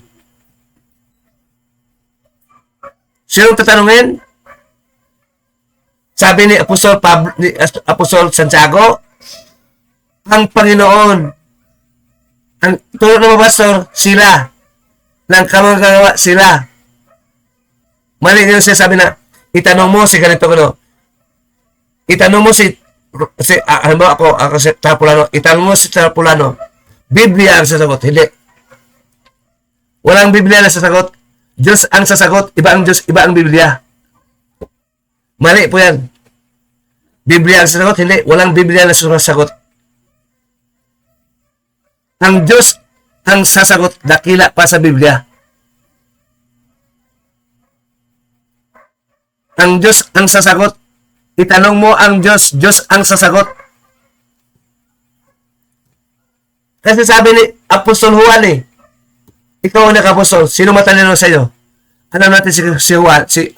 Sinong tatanungin? Sabi ni Apostol Santiago, ang Panginoon, ang tulad ng mga pastor, sila, ng kamagagawa sila. Mali nyo siya sabi na, itanong mo si ganito ko, itanong mo ako si Trapulano, itanong mo si Trapulano, Biblia ang sasagot, hindi. Walang Biblia na sasagot, Diyos ang sasagot, iba ang Diyos, iba ang Biblia. Mali po yan. Biblia ang sasagot, hindi. Walang Biblia na sasagot. Ang Diyos ang sasagot, dakila pa sa Biblia. Ang Diyos ang sasagot. Itanong mo ang Diyos, Diyos ang sasagot. Kasi sabi ni Apostol Juan ikaw ang nakapostol, sino matalino sa iyo? Alam natin si Juan, si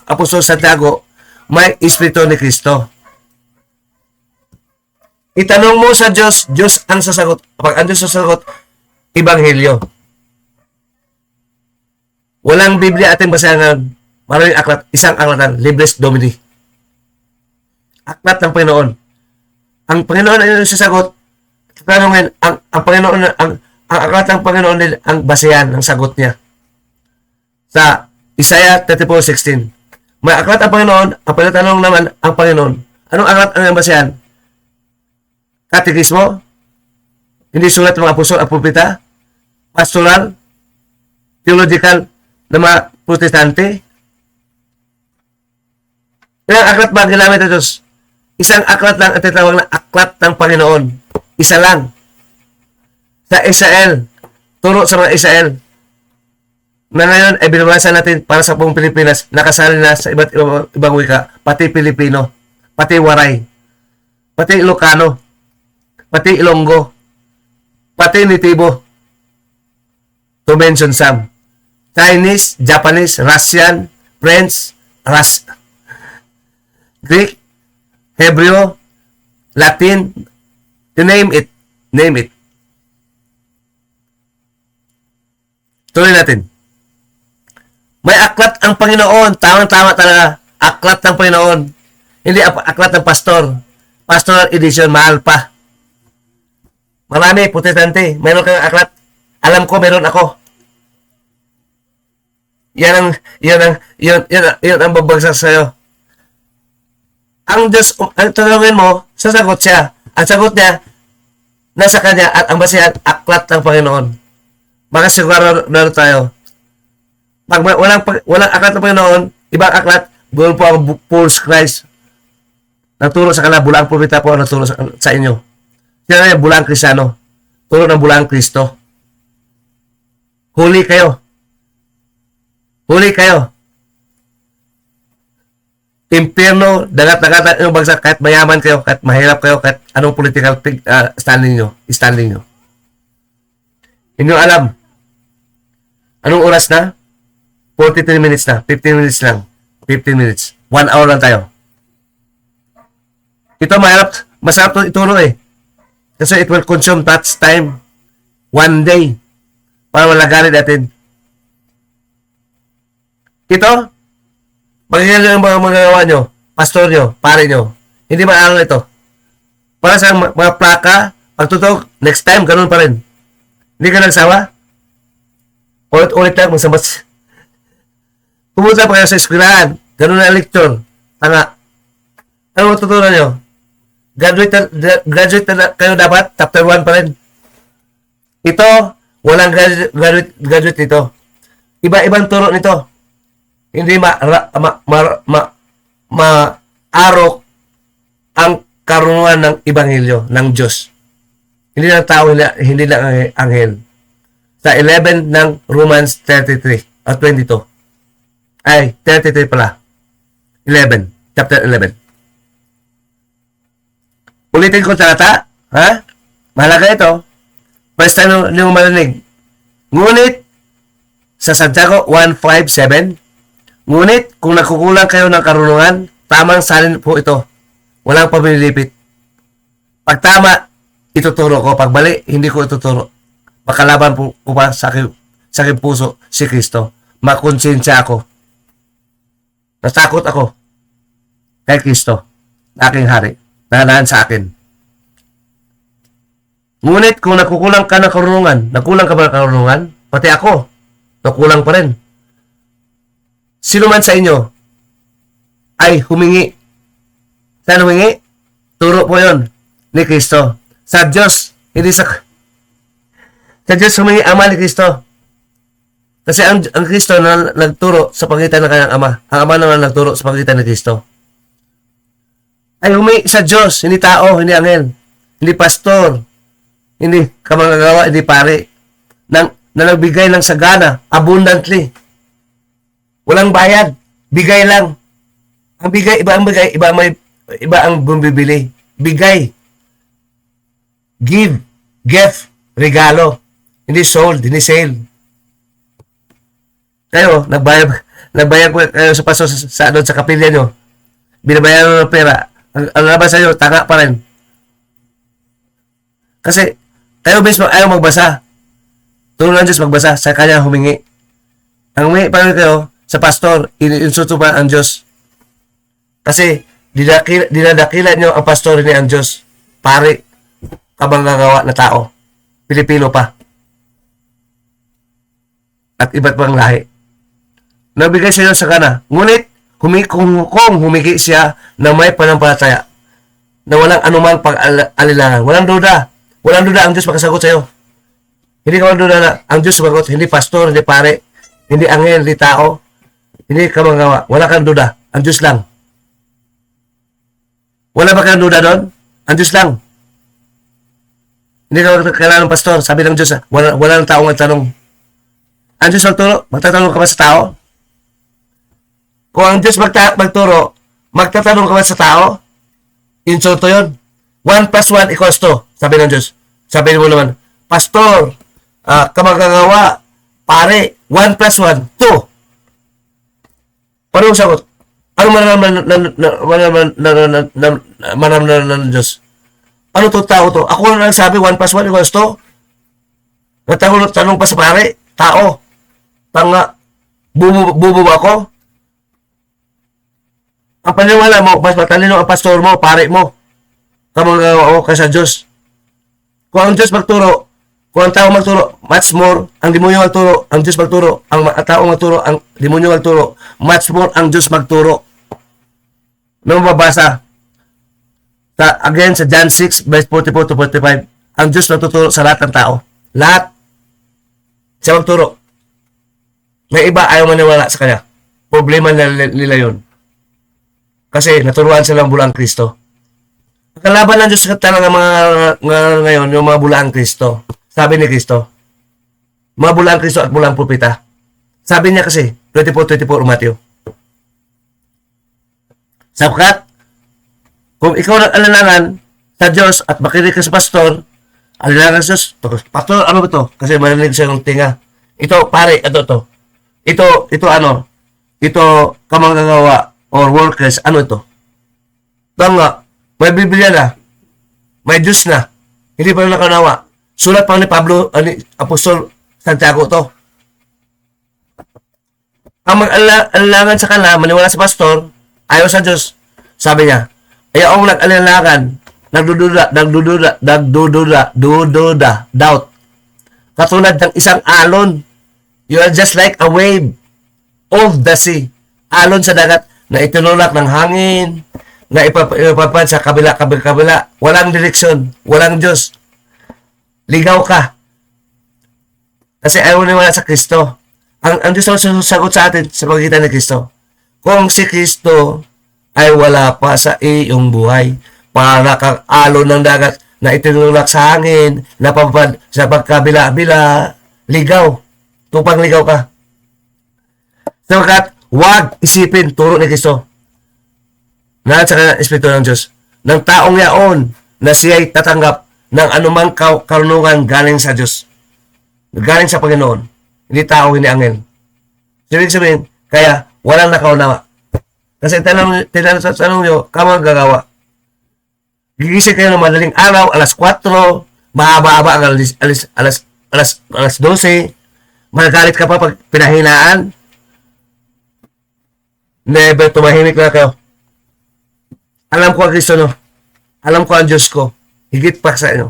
Apostol Santiago, may Espiritu ni Kristo. Itanong mo sa Diyos, Diyos ang sasagot. Pag ang Diyos sasagot, Ebanghelyo. Walang Biblia ating basahan. Maraming aklat, isang aklatan, Libres Domini. Aklat ng Panginoon. Ang Panginoon ay sasagot. Tanongin, ang Panginoon, ang aklat ng Panginoon din ang basehan ng sagot niya. Sa Isaiah 34:16. May aklat ang Panginoon, ang pagtatanong naman ang Panginoon. Anong aklat ang basehan? Katekismo? Hindi sulat ng mga apostol at propeta? Pastoral? Theological na mga protestante? Ilang aklat ba ang ginamit ng Diyos? Isang aklat lang ang tinatawag na aklat ng Panginoon. Isa lang. Sa Israel. Turo sa mga Israel. Na ngayon ay binabasa natin para sa buong Pilipinas. Nakasali na sa iba't ibang wika. Pati Pilipino. Pati Waray. Pati Ilocano. Pati Ilonggo. Pati Nitibo. To mention some. Chinese, Japanese, Russian, French, Greek, Hebrew, Latin, you name it. Name it. Tuloy natin. May aklat ang Panginoon. Tama-tama talaga. Aklat ng Panginoon. Hindi aklat ng pastor. Pastoral edition, mahal pa. Marami, protestante. Mayroon kang aklat. Alam ko, mayroon ako. Yan ang babagsak sa'yo. Ang Diyos, ang tanongin mo, sasagot siya. Ang sagot niya, nasa kanya at ang basihan, aklat ng Panginoon. Baka siguro na tayo. Pag walang aklat ng Panginoon, ibang aklat, doon po ang false Christ. Nagturo sa kanila, bulang propeta po ang nagturo sa inyo. Sila na yung bulang Kristiyano. Turo ng bulang Kristo. Huli kayo. Huli kayo. Impyerno, dagat-dagatan yung bagsak, kahit mayaman kayo, kahit mahirap kayo, kahit anong political standing nyo. Hindi nyo alam. Anong oras na? 43 minutes na. 15 minutes lang. 15 minutes. 1 hour lang tayo. Ito masarap ituro Kasi it will consume that time. 1 day. Para malagarin natin. Ito, magiging yung mga magagawa nyo, pastor nyo, pare nyo. Hindi maaral ito. Para sa mga plaka, pagtutok, next time, ganun pa rin. Hindi ka nagsawa? Ulit-ulit lang, magsabat. Pumunta pa kayo sa eskwelahan, ganun na lecture. Tanga. Ano matutunan nyo? Graduate na kayo dapat, chapter 1 pa rin. Ito, walang graduate ito. Iba-ibang turo nito. Hindi maarok ang karunungan ng Ebanghelyo ng Diyos. Hindi lang tao, hindi lang anghel. Sa 11 ng Romans 33 at 22. Ay, 33 pala. 11. Chapter 11. Ulitin ko talata. Ha? Mahalaga ito. First time nyo marinig. Ngunit, sa Santiago 1:5-7, Ngunit, kung nagkukulang kayo ng karunungan, tamang salin po ito. Walang pamilipit. Pag tama, ituturo ko. Pag mali, hindi ko ituturo. Makalaban po ko pa sa aking puso si Kristo. Makonsensya ako. Natakot ako kay Kristo, na aking hari, na sa akin. Ngunit kung nakukulang ka ng karunungan, nagkulang ka ba ng karunungan? Pati ako, nakulang pa rin. Sino man sa inyo ay humingi. Saan humingi? Turo po yon ni Kristo. Sa Diyos, hindi sa Diyos humingi Ama ni Kristo. Kasi ang Kristo na nagturo sa pagitan ng kanyang Ama. Ang Ama naman nagturo sa pagitan ni Kristo. Ay humingi sa Diyos, hindi tao, hindi angel, hindi pastor, hindi kamanggagawa, hindi pare. Na nagbigay ng sagana, abundantly. Walang bayad, bigay lang. Ang bigay, iba ang bigay, iba ang bumibili. Bigay. Give, gift, regalo. Hindi sold, hindi sale. Kayo, nagbayad po kayo sa paso sa kapilya nyo. Binabayaran ng pera. Ang labas sa inyo, tanga pa rin. Kasi, kayo mismo ayaw magbasa. Tulong ng Diyos magbasa, sa kanya humingi. Ang humingi pa rin kayo, sa pastor, ininsulto pa ang Diyos. Kasi, dinadakila nyo ang pastor ni ang Diyos. Pare, kamanggagawa na tao. Pilipino pa. At iba't pang lahi. Nabigay sa inyo sa kana. Ngunit, kung humigi siya na may panampalataya, na walang anumang pag-alilangan, walang duda ang Diyos makasagot sa iyo. Hindi ka magduda na ang Diyos sumagot, hindi pastor, hindi pare, hindi angel, hindi tao, hindi ka magawa. Wala kang duda. Ang Diyos lang. Wala ba kang duda doon? Ang Diyos lang. Hindi ka kailangan ng pastor. Sabi ng Diyos, wala ng tao magtanong. Ang Diyos magturo, magtatanong ka ba sa tao? Kung ang Diyos magturo, magtatanong ka ba sa tao? Insulto yun. 1 plus 1 equals 2. Sabi ng Diyos. Sabi mo naman, pastor, kamagagawa, pare, 1 plus 1, 2. Paano yung sagot? Ano manamnan ng Diyos? Ano to tao to? Ako na nagsabi 1 plus 1 equals 2? Tanong pa sa pare, tao. Tanga, bubo ba ako? Ang paniwala mo, mas matalino ang pastor mo, pare mo. Kamagagawa ko kaysa Diyos. Kung ang Diyos magturo, kung ang tao magturo, much more, ang demonyo magturo, ang Diyos magturo, ang tao magturo, ang demonyo magturo, much more ang Diyos magturo. Nung mababasa, again sa John 6, verse 44 to 45, ang Diyos magtuturo sa lahat ng tao. Lahat. Siya magturo. May iba ayaw maniwala sa Kanya. Problema nila yun. Kasi naturuan silang bulang Kristo. Kalaban ng Diyos talaga mga ngayon, yung mga bulang Kristo. Sabi ni Kristo, mga bulang Kristo at bulang propeta. Sabi niya kasi, 24-24 Matthew. Sapagkat, kung ikaw nag-alangan sa Diyos at makinig ka sa pastor, alangan sa Diyos, pastor, ano ba ito? Kasi marinig siya ng tinga. Ito, pare, ito. Ito ano? Ito, kamanggagawa or workers, ano ito? Tanga, may Biblia na, may Diyos na, hindi pa rin nakanawa. Sulat pa ni Pablo, ni Apostol Santiago to. Ang mag-alangan sa kanila, maniwala sa pastor, ayaw sa Diyos. Sabi niya, ayaw ang nag-alangan, nagdududa, doubt. Katulad ng isang alon, you are just like a wave of the sea. Alon sa dagat na itinulak ng hangin, na ipapad sa kabila. Walang direksyon, walang Diyos. Ligaw ka. Kasi ayaw niwala sa Kristo. Ang Diyos ang sagot sa atin sa pagitan ni Kristo. Kung si Kristo ay wala pa sa iyong buhay, para kang alon ng dagat na itinulak sa hangin, napapad sa pagkabila-bila, ligaw. Tupang ligaw ka. Sapagkat, huwag isipin turo ni Kristo na sa Espiritu ng Diyos ng taong yaon na siya'y tatanggap ng anumang karunungan galing sa Diyos. Galing sa Panginoon. Hindi tao, hindi angel. Sabihin, kaya walang nakaunawa. Kasi tanong nyo, kamang gagawa. Gigising kayo ng madaling araw, alas 4, mahaba-haba ang alas 12, magagalit ka pa pag pinahinaan. Never, tumahimik na kayo. Alam ko ang Kristo, no? Alam ko ang Diyos ko. Higit pa sa inyo.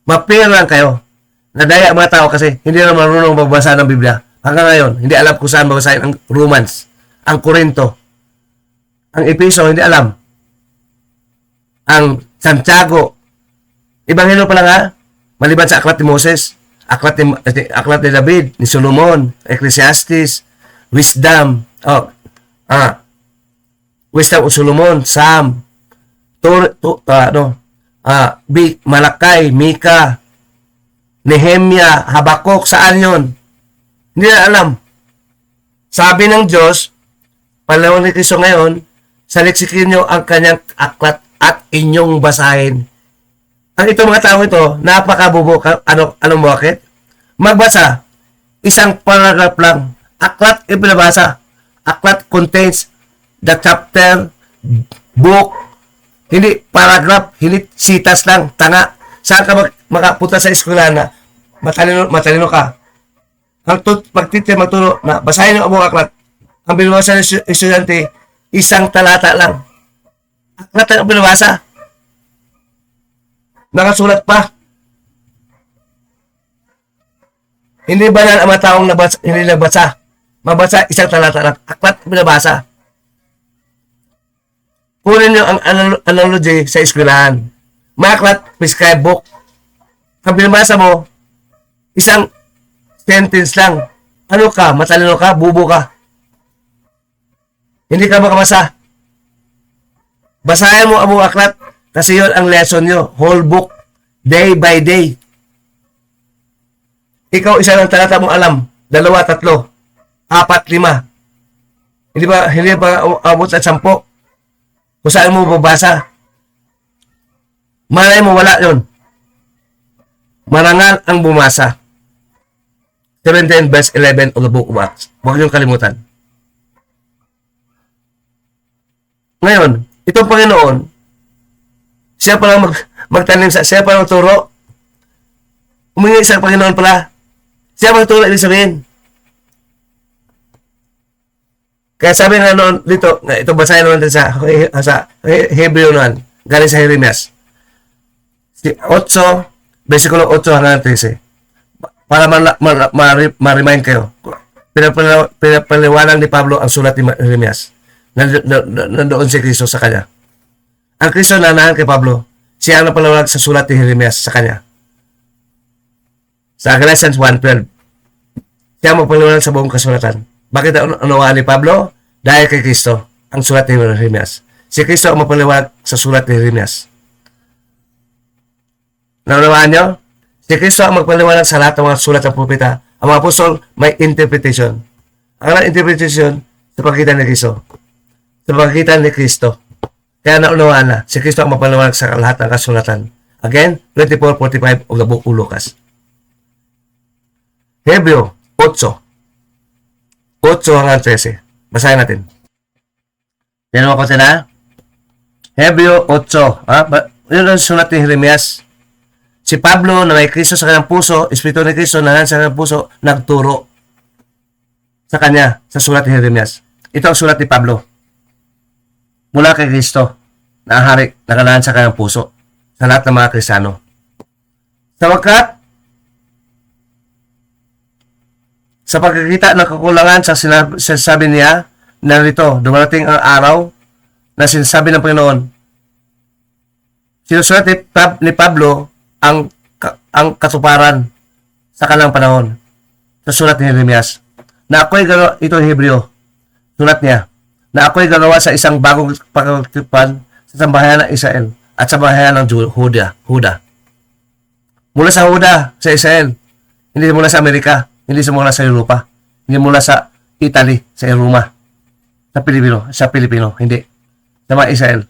Mapira lang kayo. Nadaya mga tao kasi hindi na marunong magbasa ng Biblia. Hanggang ngayon, hindi alam kung saan babasahin ang Romans, ang Korinto, ang Episo, hindi alam. Ang Santiago, Ebanghelyo pa lang ha, maliban sa aklat ni Moses, aklat ni David, ni Solomon, Ecclesiastes, Wisdom, Wisdom of Solomon, Psalm, Malakay, Mika, Nehemia, Habakuk, saan yon? Hindi na alam. Sabi ng Diyos, panahon ni Kristo ngayon, saliksikin nyo ang kanyang aklat at inyong basahin. Ang itong mga tao ito, napakabubo. Anong bakit? Magbasa, isang paragraph lang. Aklat ipinabasa. Aklat contains the chapter, book, hindi paragraph, hindi sitas lang, tanga. Saan ka makapunta sa eskwela na matalino ka? Ang magtuturo na basahin ang buong aklat. Ang binabasa ng estudyante, isang talata lang. Aklat ang binabasa. Nakasulat pa. Hindi ba na ang mga taong hindi nagbasa? Mabasa isang talata lang. Aklat binabasa. Kunin nyo ang analogy sa eskwelahan. Maklat, prescribed book. Ang binabasa mo, isang sentence lang. Ano ka? Matalino ka? Bubo ka? Hindi ka makabasa. Basahin mo ang mga aklat kasi yun ang lesson nyo. Whole book. Day by day. Ikaw isa ng talata mong alam. 2, 3, 4, 5. Hindi ba abot sa 10? Kung saan mo babasa? Malay mo wala yun. Marangal ang bumasa. 17 verse 11 of the book of Acts. Huwag niyong kalimutan. Ngayon, itong Panginoon, siya palang magtanim siya palang turo. Humingi sa Panginoon pala. Siya magturo, ibig sabihin. Kaya sabi nga noon dito, ito basahin naman sa Hebreo naman, galing sa Jeremias. 8, versikulo 8 hanggang 13. Para ma-remind kayo. Pinapaliwanag ni Pablo ang sulat ni Jeremias. Nandoon si Kristo sa kanya. Ang Kristo nanahan kay Pablo, siya ang napaliwanag sa sulat ni Jeremias sa kanya. Sa Galatians 1:12. Siya magpaliwanag sa buong kasulatan. Bakit unawaan ni Pablo? Dahil kay Kristo, ang sulat ni Jeremias. Si Kristo ang mapaliwanag sa sulat ni Jeremias. Naunawaan nyo? Si Kristo ang magpaliwanag sa lahat ng mga sulat ng propeta. Ang mga apostol may interpretation. Ang interpretation sa pagitan ni Kristo. Sa pagitan ni Kristo. Kaya naunawaan na, si Kristo ang mapaliwanag sa lahat ng kasulatan. Again, 24:45 of the book of Lucas. Hebreo 8 hanggang 13. Basahin natin. Yan ako na. Hebreo 8. Yun ang sulat ni Jeremias. Si Pablo na may Kristo sa kanyang puso, Espiritu ni Kristo na sa kanyang puso, nagturo sa kanya sa sulat ni Jeremias. Ito ang sulat ni Pablo. Mula kay Kristo na ang hari nakalahan sa kanyang puso sa lahat ng mga Kristiyano. Sa pagkikita ng kakulangan sa sinasabi niya, narito, dumarating ang araw na sinasabi ng Panginoon. Sinusulat ni Pablo ang katuparan sa kanilang panahon sa sulat ni Jeremias. Na ako'y gagawa, ito Hebreo, sulat niya, na ako'y gagawa sa isang bagong pagkatipan sa sambahayan ng Israel at sa sambahayan ng Huda. Mula sa Huda, sa Israel, hindi mula sa Amerika, hindi mula sa Europa, hindi mula sa Italy, sa Roma, sa Pilipino, hindi. Sa mga Israel.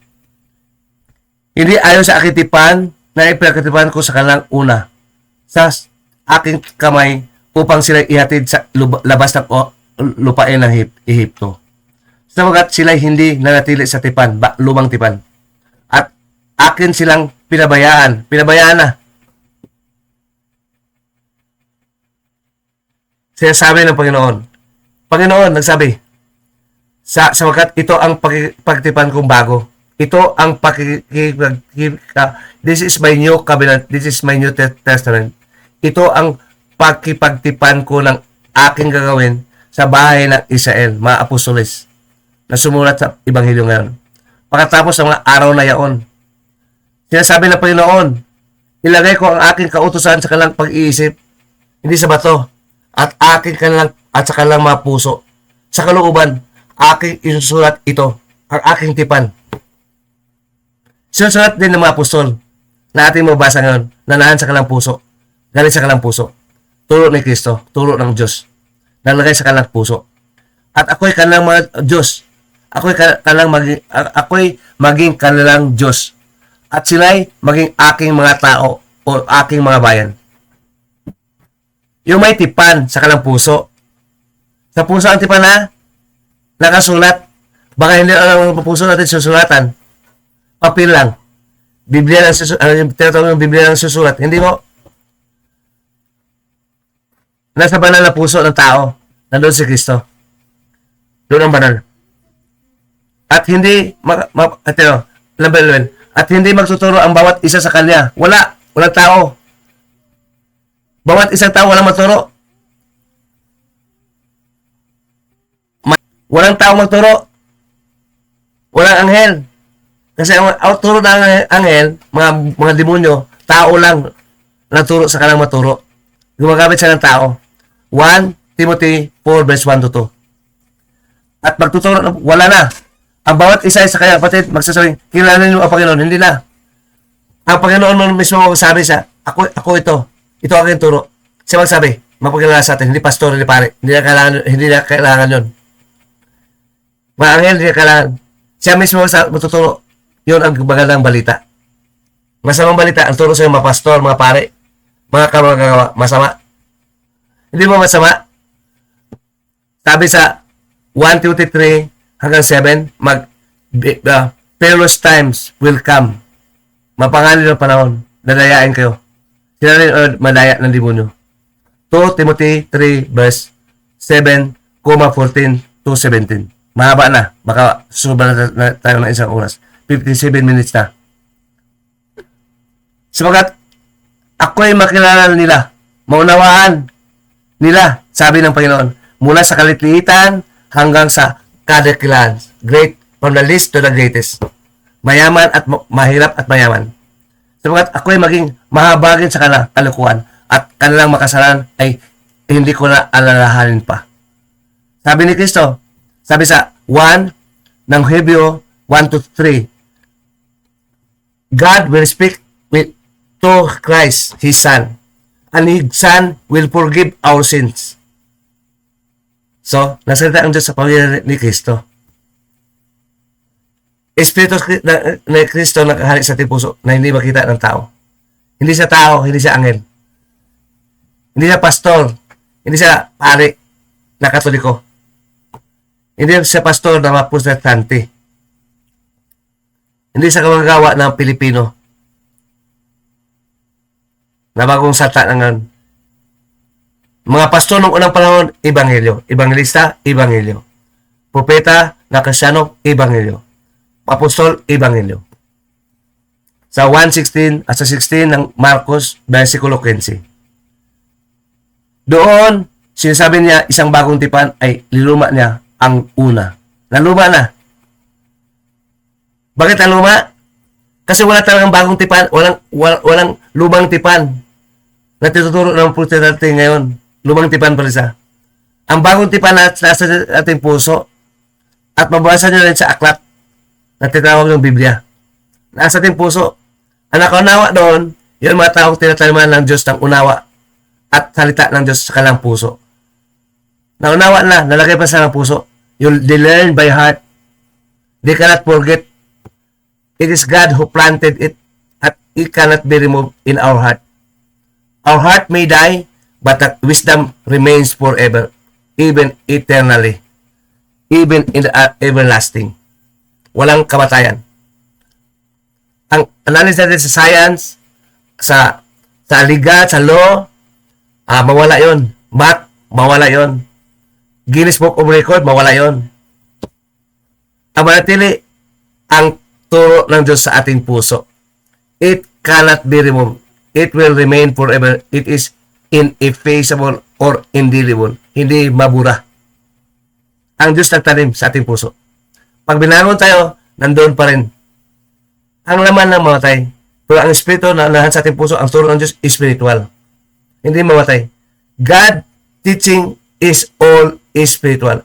Hindi ayon sa aking tipan na ipinagkatipan ko sa kanilang una sa aking kamay upang sila ihatid sa labas ng lupain ng Ehipto. Sabagat sila'y hindi nanatili sa tipan, lumang tipan. At akin silang pinabayaan. Pinabayaan na. Sinasabi ng Panginoon. Panginoon, nagsabi, sabagat ito ang pagtipan kong bago. Ito ang this is my new covenant. This is my new testament. Ito ang pakipagtipan ko ng aking gagawin sa bahay ng Israel, mga apostoles, na sumulat sa Ebanghelyo ngayon. Pagkatapos ng mga araw na yaon, sinasabi ng Panginoon, ilagay ko ang aking kautusan sa kanilang pag-iisip, hindi sa bato, at sa kanilang mga puso. Sa kalooban, aking isusulat ito, ang aking tipan. Sinusulat din ng mga apostol na ating mabasa ngayon, na naan sa kanilang puso, galing sa kanilang puso. Turo ni Kristo, turo ng Diyos, nalagay sa kanilang puso. At ako'y kanilang mga Diyos. Ako'y maging kanilang Diyos. At sila'y maging aking mga tao o aking mga bayan. Yung may tipan sa kanilang puso. Sa puso ang tipan na nakasulat. Baka hindi ang puso natin susulatan. Papel lang. Biblia lang tinatawag ng Biblia lang susulat. Hindi mo. Nasa banal na puso ng tao. Nandun si Kristo. Doon ang banal. At hindi at hindi magtuturo ang bawat isa sa kanya. Walang tao. Bawat isang tao walang maturo. Walang tao magturo. Walang anghel. Kasi ang turo ng anghel, mga demonyo, tao lang naturo sa kanilang maturo. Gumagamit siya ng tao. 1 Timothy 4 verse 1 to 2. At magtuturo, wala na. Ang bawat isa sa kanya kapatid, magsasabing, kilala niyo ang Panginoon. Hindi na. Ang Panginoon mismo magsabi siya, ako ito. Ito ang aking turo. Siya magsabi, magpakilala sa atin. Hindi pastor, hindi pare. Hindi na kailangan yun. Mga anghel, hindi na kailangan. Siya mismo magtuturo. Yun ang magandang balita. Masamang balita, ang turo sa mga pastor, mga pare, mga kamagagawa, masama. Hindi mo masama. Sabi sa 1 Timothy 3 hanggang 7, perilous times will come. Mapanganib ng panahon, dadayain kayo. Sila rin madaya ng demonyo. 2 Timothy 3 verse 7,14 to 17. Mahaba na. Baka susunod na tayo ng isang oras. 57 minutes na. Sabagat ako'y makilala nila, maunawaan nila, sabi ng Panginoon, mula sa kalitliitan hanggang sa kadakilan. Great, from the least to the greatest. Mayaman at mahirap at mayaman. Sabagat ako'y maging mahabagin sa kanila kalukuhan at kanilang makasalan ay hindi ko na alalahanin pa. Sabi ni Kristo, sabi sa 1 ng Hebreo 1 to 3, God will speak to Christ, His Son, and His Son will forgive our sins. So, nasalita ang Diyos sa pamilya ni Kristo. Espiritu ni Kristo nakahalik sa ating puso na hindi makita ng tao. Hindi siya tao, hindi siya anghel. Hindi siya pastor, hindi siya pare na Katoliko. Hindi siya pastor na mga protestante. Hindi siya kamagawa ng Pilipino na bagong salta ng mga pastor ng unang panahon, Ebanghelyo. Evangelista, Ebanghelyo. Propeta na Kristyano, Ebanghelyo. Apostol, Ebanghelyo. Sa 1:16 at sa 16 ng Marcos, versikulo 15. Doon, sinasabi niya, isang bagong tipan ay liluma niya ang una. Naluma na. Bakit naluma? Kasi wala talagang bagong tipan, walang lumang tipan na tinuturo ng protestante ngayon. Lumang tipan pa rin siya. Ang bagong tipan na nasa ating puso at mabasa nyo rin sa aklat na tinatawag ng Biblia. Nasa ating puso. Ang nakaunawa doon, yun mga taong tinataliman ng Diyos ng unawa at salita ng Diyos sa kanilang puso. Naunawa na, nalagay pa sa kanilang puso. They learn by heart. They cannot forget. It is God who planted it at it cannot be removed in our heart. Our heart may die, but the wisdom remains forever, even eternally. even in the everlasting. Walang kamatayan. Ang analysis natin sa science, sa liga, sa law, mawala yon. Math, mawala yon. Guinness Book of Record, mawala yon. Ang manatili, ang turo ng Diyos sa ating puso. It cannot be removed. It will remain forever. It is ineffaceable or indelible. Hindi mabura. Ang Diyos nagtanim sa ating puso. Pag binangon tayo, nandoon pa rin. Ang laman ng mamatay. Pero ang Espiritu na lahat sa ating puso, ang turo ng Diyos, spiritual. Hindi mamatay. God teaching is all spiritual.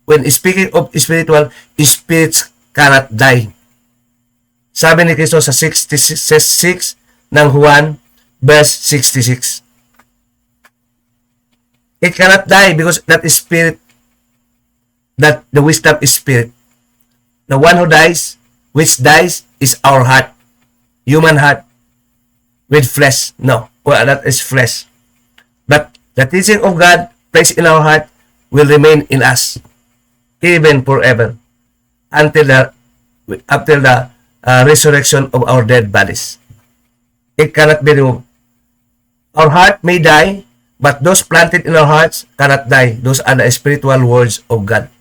When speaking of spiritual, spirits cannot die. Sabi ni Kristo sa 66 ng Juan, verse 66. It cannot die because that is spirit, that the wisdom is spirit. The one who dies, which dies, is our heart. Human heart. With flesh. No. Well, that is flesh. But the teaching of God placed in our heart will remain in us. Even forever. Until the resurrection of our dead bodies. It cannot be removed. Our heart may die, but those planted in our hearts cannot die. Those are the spiritual words of God.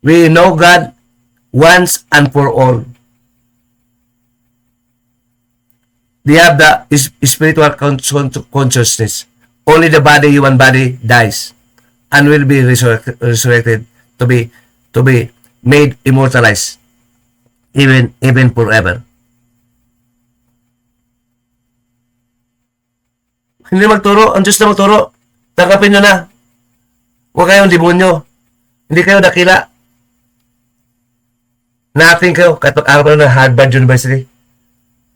We know God once and for all. They have the spiritual consciousness. Only the body, human body, dies and will be resurrected to be made immortalized even forever. Hindi magturo, ang Diyos na magturo. Tanggapin nyo na. Huwag kayong demonyo. Hindi kayo dakila. Nothing kayo. Kahit mag-aral ng Harvard University,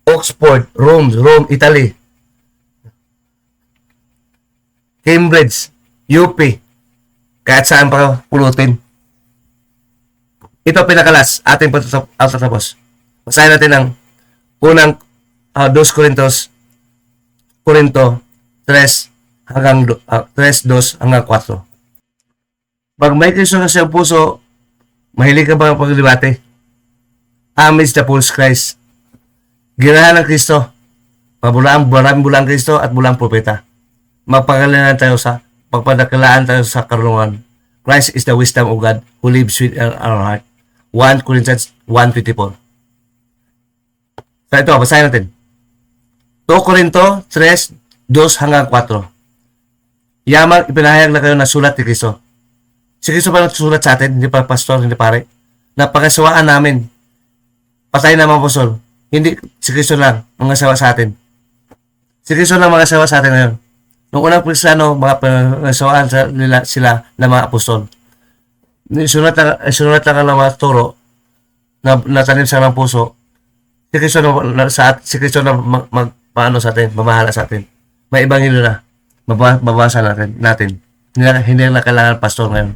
Oxford, Rome, Italy, Cambridge, UP, kahit saan pa kayo pulutin. Ito pinakalas, ating patatapos. Basahin natin ang unang 2 Korinto 3 hanggang 3:2 hanggang 4. Pag may Kristo na siyang puso, mahilig ka ba pagdebate? Amidst the false Christ. Ginahan ng Kristo. Maraming bulang Kristo at bulang propeta. Magpagpadakilaan tayo sa karunungan. Christ is the wisdom of God who lives within our heart. 1 Corinthians 1:24. So ito, basahin natin. 2 Korinto 3:2 hanggang 4. Yamang ipinahayag na kayo na sulat ni Kristo. Si Kristo pa nagsusulat sa atin, hindi pa pastor, hindi pare. Napakasawaan namin. Patay na mga apostol. Hindi si Kristo lang ang asawa sa atin. Si Kristo lang mga asawa sa atin ngayon. Noong unang Kristiyano, mga pinasawaan sila ng mga apostol. Sulat lang ang mga turo na natanim sa ng puso. Si Kristo na magpaano sa atin, mamahala sa atin. May ebanghelyo na. Mabasa natin. Hindi na kailangan pastor ngayon.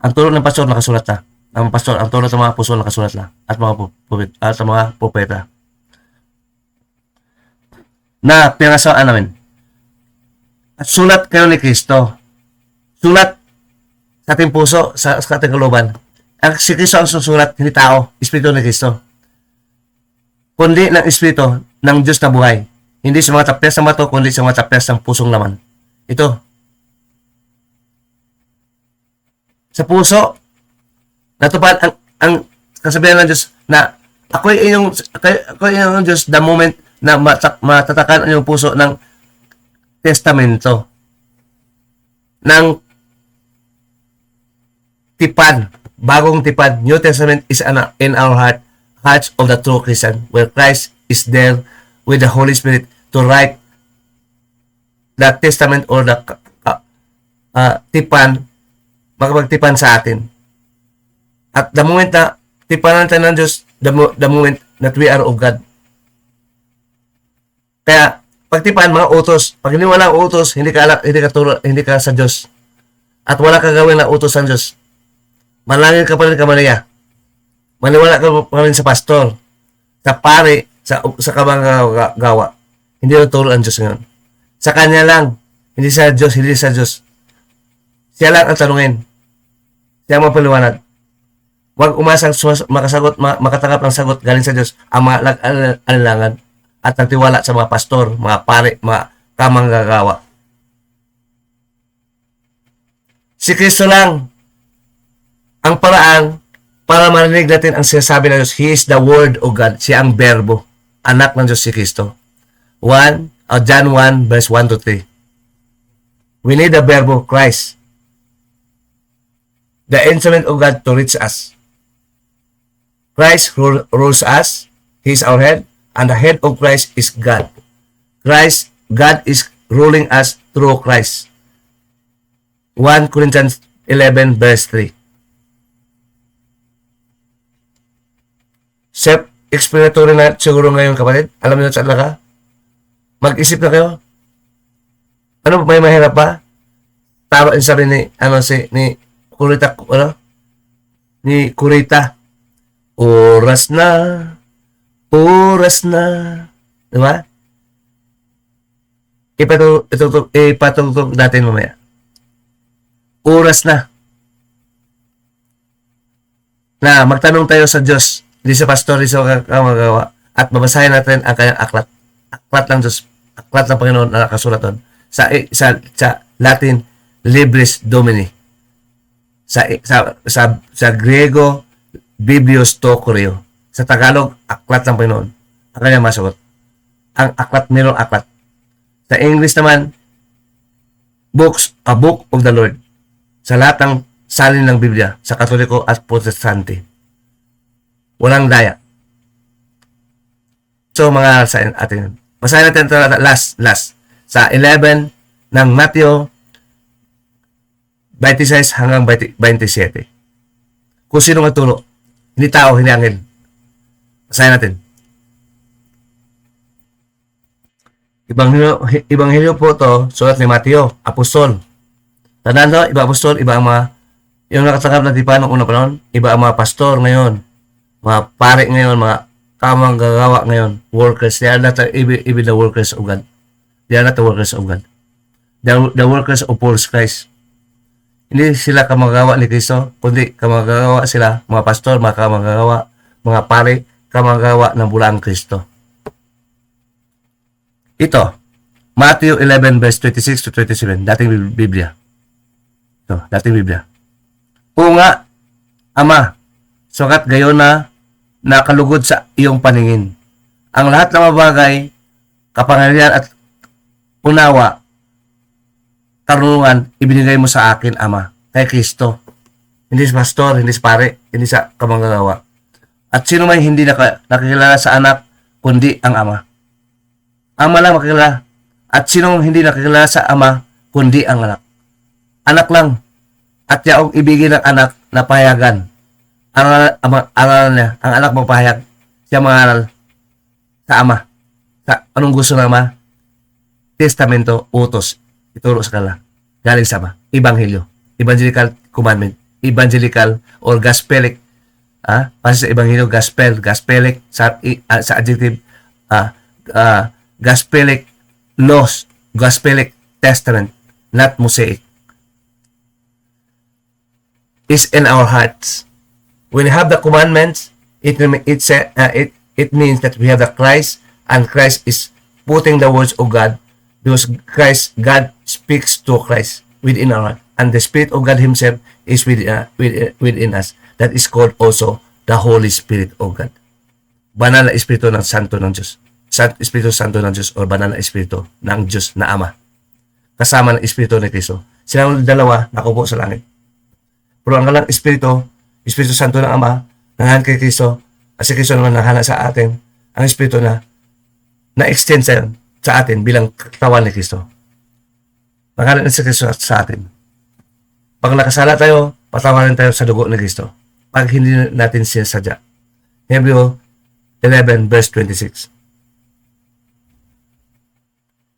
Ang turo ng pastor nakasulat na. Ang turo ng mga apostol nakasulat na. At mga propeta. Na pinasawaan namin. At sulat kayo ni Kristo. Sulat sa ating puso, sa ating kalooban. Ang si Kristo ang susulat, hindi tao. Espiritu ni Kristo. Kundi ng Espiritu ng Diyos na buhay. Hindi sa mga tapyas ng bato, kundi sa mga tapyas ng pusong laman. Ito. Sa puso, natupad ang kasabihan ng Diyos na ako ay inyong Diyos the moment na matatakan ang iyong puso ng testamento ng tipad, bagong tipad. New Testament is in our hearts of the true Christian, where Christ is there with the Holy Spirit to write the testament or the tipan, magpagtipan sa atin. At the moment na tipanan tayo ng Diyos, the moment that we are of God. Kaya, pagtipan, mga utos. Pag hindi wala utos, hindi ka sa Diyos. At wala ka gawin na utos sa Diyos. Manalangin ka pa rin Maria. Maniwala ka pa rin sa pastor, sa pare, sa kabanggawa. Hindi tuturo ang Diyos ngayon. Sa Kanya lang. Hindi sa Diyos. Siya lang ang tanungin. Siya ang mapaliwanag. Huwag umasang makatanggap ng sagot galing sa Diyos ang mga alinlangan at nagtiwala sa mga pastor, mga pare, mga kamanggagawa. Si Kristo lang ang paraan para marinig natin ang sinasabi ng Diyos. He is the Word of God. Siya ang berbo. Anak ng Diyos si Kristo. John 1 verse 1 to 3. We need the berbo, Christ. The instrument of God to reach us. Christ rules us. He is our head. And the head of Christ is God. God is ruling us through Christ. 1 Corinthians 11 verse 3. Self-explanatory na siguro ngayon, kapatid. Alam niyo sa ka? Mag-isip na kayo. Ano, may mahirap ba? Tama yung sabi ni Kurita. Oras na. Diba? Ipatugtog natin mamaya. Oras na magtanong tayo sa Diyos, hindi sa pastor, hindi sa kamagawa, at babasahin natin ang kanyang aklat. Aklat ng Diyos, aklat ng Panginoon na nakasulat doon. Sa Latin, Libris Domini. Sa Griego, Biblios Tokorio. Sa Tagalog, aklat ng Panginoon. Ang kanyang masagot. Ang aklat, mayroong aklat. Sa English naman, a book of the Lord. Sa lahat ng salin ng Biblia, sa Katoliko at Protestante. Walang daya. So, mga sa atin. Basahin natin ito last. Sa 11 ng Matthew 26 hanggang 27. Kung sino magturo. Hindi tao, hindi angel. Basahin natin. Ibanghelyo po to, sulat ni Matthew, apostol. Tandaan nyo, iba apostol, iba ang mga, yung nakatanggap na tipan ng unang panahon, iba ang mga pastor ngayon, mga pare ngayon, mga kamanggagawa ngayon, workers. They are not even the workers of God. They are not the workers of God. The workers of false Christ. Hindi sila kamanggagawa ni Kristo, kundi kamanggagawa sila, mga pastor, mga kamanggagawa, mga pare, kamanggagawa ng bulaang Kristo. Ito, Matthew 11 verse 26 to 27, dating Biblia. Ito, dating Biblia. O nga, Ama, sukat gayon na nakalugod sa iyong paningin. Ang lahat ng mga bagay, kapangyarihan at unawa, karunungan, ibinigay mo sa akin, Ama, kay Kristo. Hindi sa pastor, hindi sa pare, hindi sa kamanggagawa. At sino may hindi nakikilala sa anak, kundi ang Ama. Ama lang makikilala. At sino hindi nakikilala sa Ama, kundi ang anak. Anak lang. At yaong ibigin ng anak na pahayagan. Ang anak magpahayag. Siya mangaral sa Ama. Sa anong gusto ng Ama? Testamento, utos. Ituro sa kanila. Galing sa Ama. Ebanghelyo. Evangelical commandment. Evangelical or gospelic. Kasi sa Ebanghelyo, gospelic, sa adjective, gospelic laws, gospelic testament, not Mosaic. Is in our hearts. When we have the commandments, it means that we have the Christ, and Christ is putting the words of God, because God speaks to Christ within our heart, and the Spirit of God Himself is within us. That is called also the Holy Spirit of God. Banal na Espiritu ng Santo ng Diyos. Espiritu Santo ng Diyos o banal na Espiritu ng Diyos na Ama. Kasama ng Espiritu ni Kristo. Silang dalawa nakupo sa langit. Pero ang kalang Espiritu Santo ng Ama, nangahan kay Kristo, at si Kristo naman nangahan sa atin, ang Espiritu na-extend sa atin bilang katawan ni Kristo. Nangahan si Kristo sa atin. Pag nakasala tayo, patawarin tayo sa dugo ni Kristo. Pag hindi natin sinasadya. Hebreo 11 verse 26.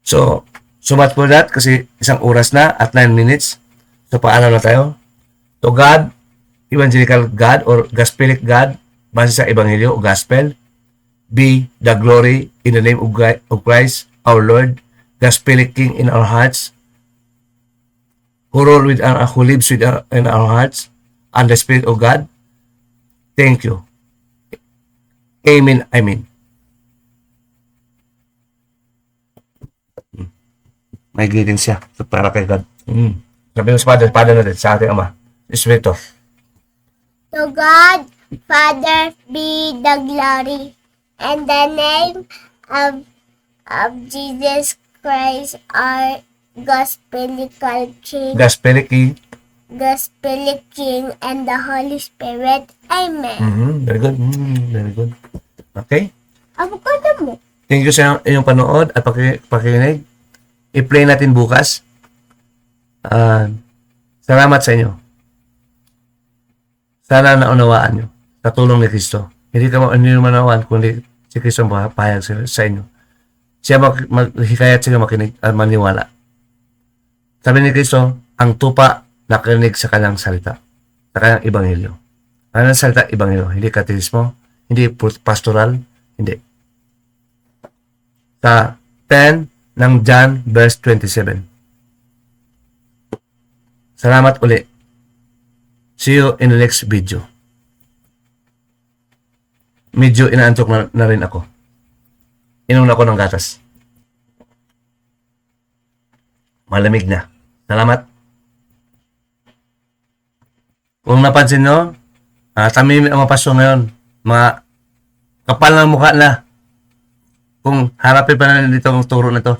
So much for that kasi isang oras na at 9 minutes. So paalam na tayo. To God, evangelical God or gospelic God, base sa Ebanghelyo o Gospel, be the glory in the name of Christ, our Lord, gospelic King in our hearts, who lives in our hearts, and the Spirit of God. Thank you. Amen. Amen. May greeting siya para kay God. Sabi mo sa Father natin, sa ating Ama, Espiritu. To God, Father, be the glory, and the name of Jesus Christ, our Gospelical King, Gospelic King, and the Holy Spirit. Amen. Very good. Very good. Okay? Abo ko na mo. Thank you sa inyong panood at pakikinig. I-play natin bukas. Salamat sa inyo. Sana naunawaan nyo sa tulong ni Kristo. Hindi nyo manawaan kundi si Kristo ang pahayag sa inyo. Siya maghikayat sa inyo makinig at maniwala. Sabi ni Kristo, ang tupa nakinig sa kanyang salita, sa kanyang ebanghelyo. Kanyang salita, ebanghelyo. Hindi katekismo, hindi pastoral, hindi. Sa 10 ng John verse 27. Salamat uli. See you in the next video. Medyo inaantok na rin ako. Inom na ako ng gatas. Malamig na. Salamat. Kung napansin nyo, tamimi ang mga pasto ngayon. Mga kapal ng mukha na. Kung harapin pa na dito ang turo na to.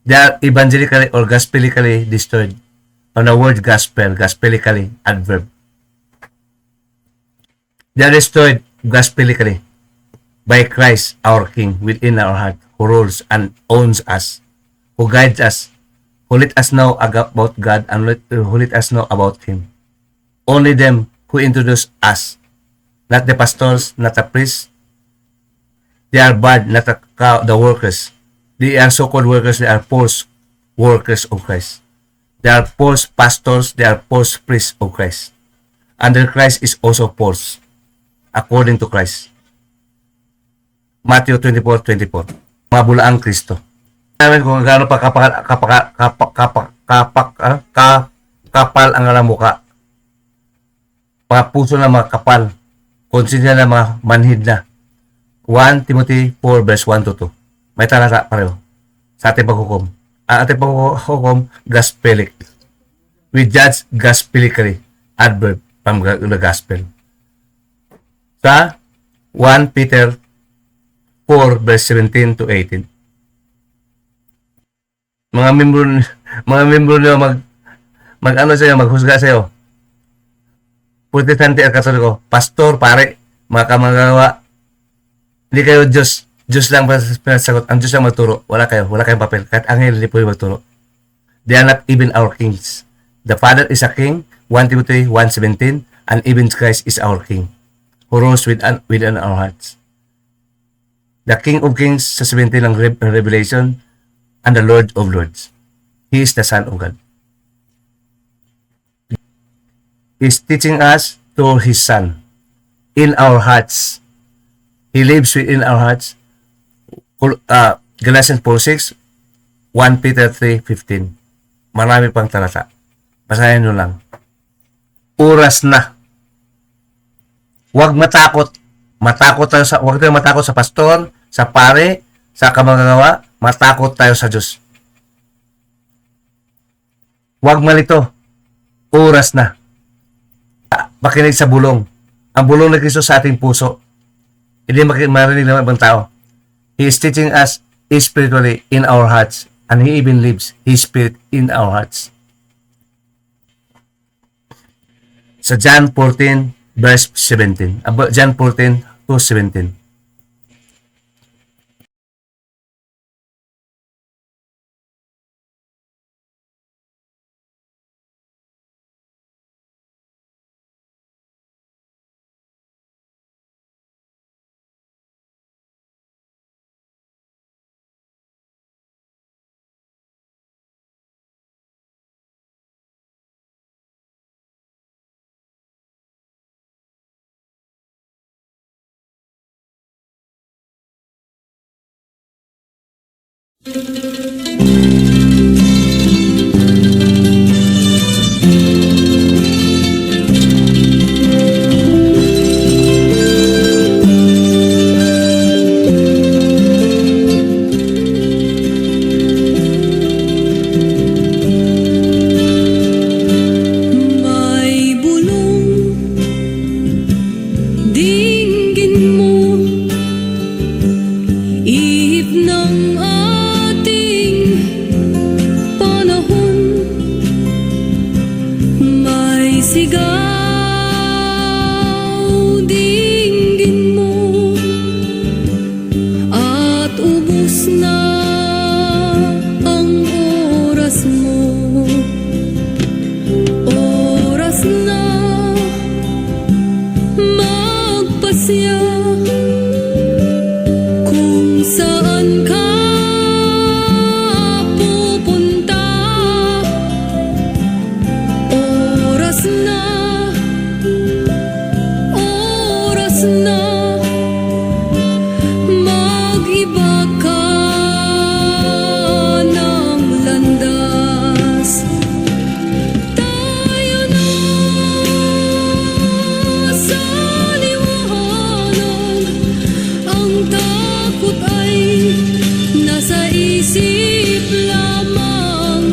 They are evangelically or gospelically destroyed. On the word gospel, gospelically, adverb. They are destroyed gospelically by Christ, our King, within our heart, who rules and owns us, who guides us, who let us know about God and who let us know about Him. Only them who introduce us, not the pastors, not the priests. They are bad, not the workers. They are so-called workers, they are false workers of Christ. They are false pastors, they are false priests of Christ. Under Christ is also false, according to Christ. Matthew 24:24. Mabulaang Kristo. Namin kung gaano pa kapal ang alam mukha. Mga puso na mga kapal. Konsinya na mga manhid na. 1 Timothy 4 verse 1 to 2. May talata pareho sa ating paghukom. Ang ating paghukom, gospelic. We judge gospelically, adverb from the gospel. Sa 1 Peter 4 verse 17 to 18. Mga membro niyo mag-ano sa iyo, maghusga sa iyo. Protestante at Katoliko, pastor, pare, mga kamagawa. Hindi kayo Diyos. Diyos lang pinasagot. Ang Diyos lang magturo. Wala kayong papel. Kahit anghel, hindi po yung magturo. They are not even our kings. The Father is a king, 1 Timothy 1:17, and even Christ is our king, who rules within our hearts. The King of Kings sa 17 ng Revelation, and the Lord of Lords. He is the Son of God. He is teaching us through His Son in our hearts. He lives within our hearts. Galatians 4:6, 1 Peter 3:15. Marami pang talata. Basahin nyo lang. Oras na. Huwag matakot. Huwag tayo matakot sa pastor, sa pare, sa kamagagawa. Matakot tayo sa Diyos. Huwag malito. Oras na. Makinig sa bulong. Ang bulong ng Kristo sa ating puso. Hindi marinig ng ibang tao. He is teaching us spiritually in our hearts, and He even lives His Spirit in our hearts. Sa John 14 verse 17. John 14 to 17. Dinggin mo ihip ng ating panahon, may sigaw. Dinggin mo at ubos na ang oras mo. Oras na magpasya kung saan ka pupunta. Oras na, oras na mag-iba ka ng landas. Tayo na sa liwanag, ang takot ay nasa isip lamang.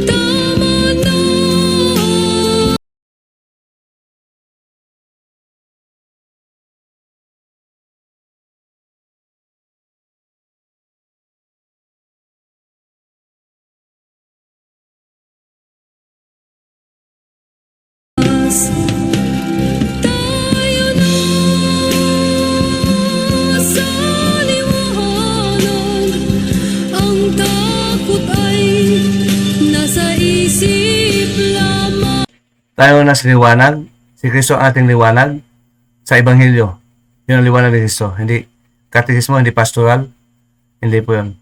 Tama na. Tayo na sa liwanag, ang takot ay nasa isip lamang. Tayo na sa liwanag. Si Kristo ang ating liwanag sa Ebanghelyo. Yun ang liwanag ni Kristo. Hindi katekismo, hindi pastoral. Hindi po yun.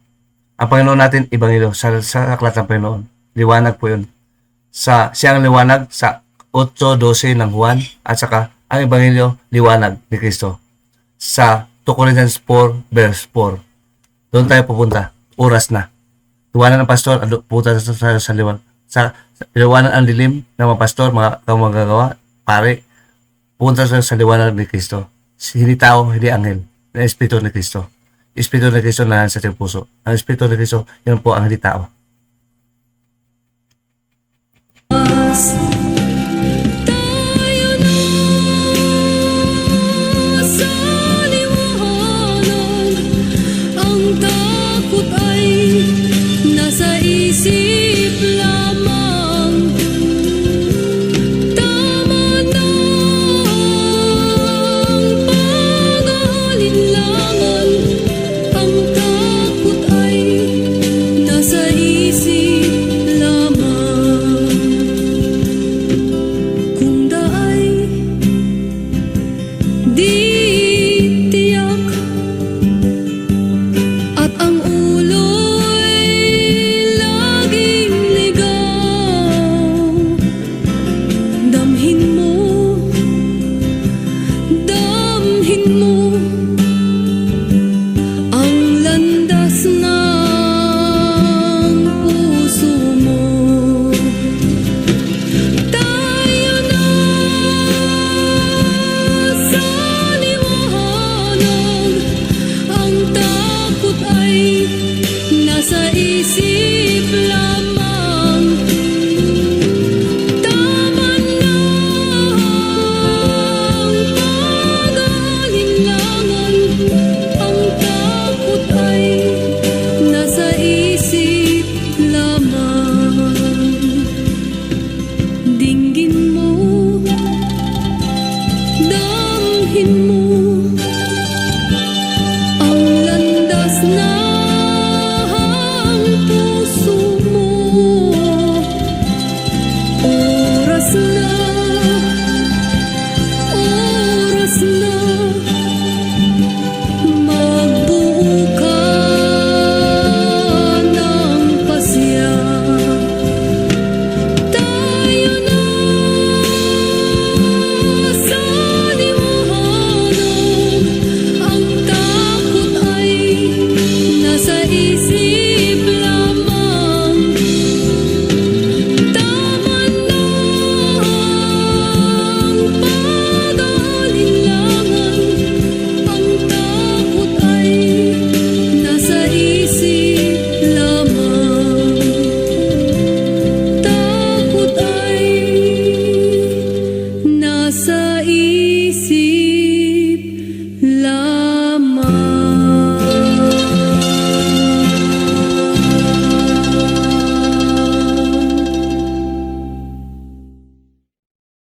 Ang Panginoon natin, Ebanghelyo. Sa aklat ng Panginoon. Liwanag po yun. Siya ang liwanag sa 8:12 ng Juan. At saka ang Ebanghelyo, liwanag ni Kristo. Sa 2 Corinthians 4 verse 4. Doon tayo pupunta. Oras na. Liwanag ng pastor, pupunta sa liwanag. Sa liwanag ang dilim ng mga pastor, mga magagawa, pare, pupunta sa liwanag ni Kristo. Hindi tao, hindi anghel. Ang Espiritu ni Kristo. Espiritu ni Kristo na sa ating puso. Ang Espiritu ni Kristo, yun po ang hindi tao. Tayo na sa liwanag, ang takot ay nasa isip lamang. Tama na ang pag-aalinlangan, ang takot ay nasa isip lamang. Kung daay di tiyak at ang ulo'y laging ligaw, damhin mo ang landas ng puso mo. Tayo na sa liwanag, ang takot ay nasa isip lamang. Tama na ang pag-aalinlangan, ang takot ay nasa isip lamang. Dinggin mo, damhin mo ang landas ng puso mo. Oras na, oras na magbuo ka ng pasya. Tayo na sa liwanag, sa isip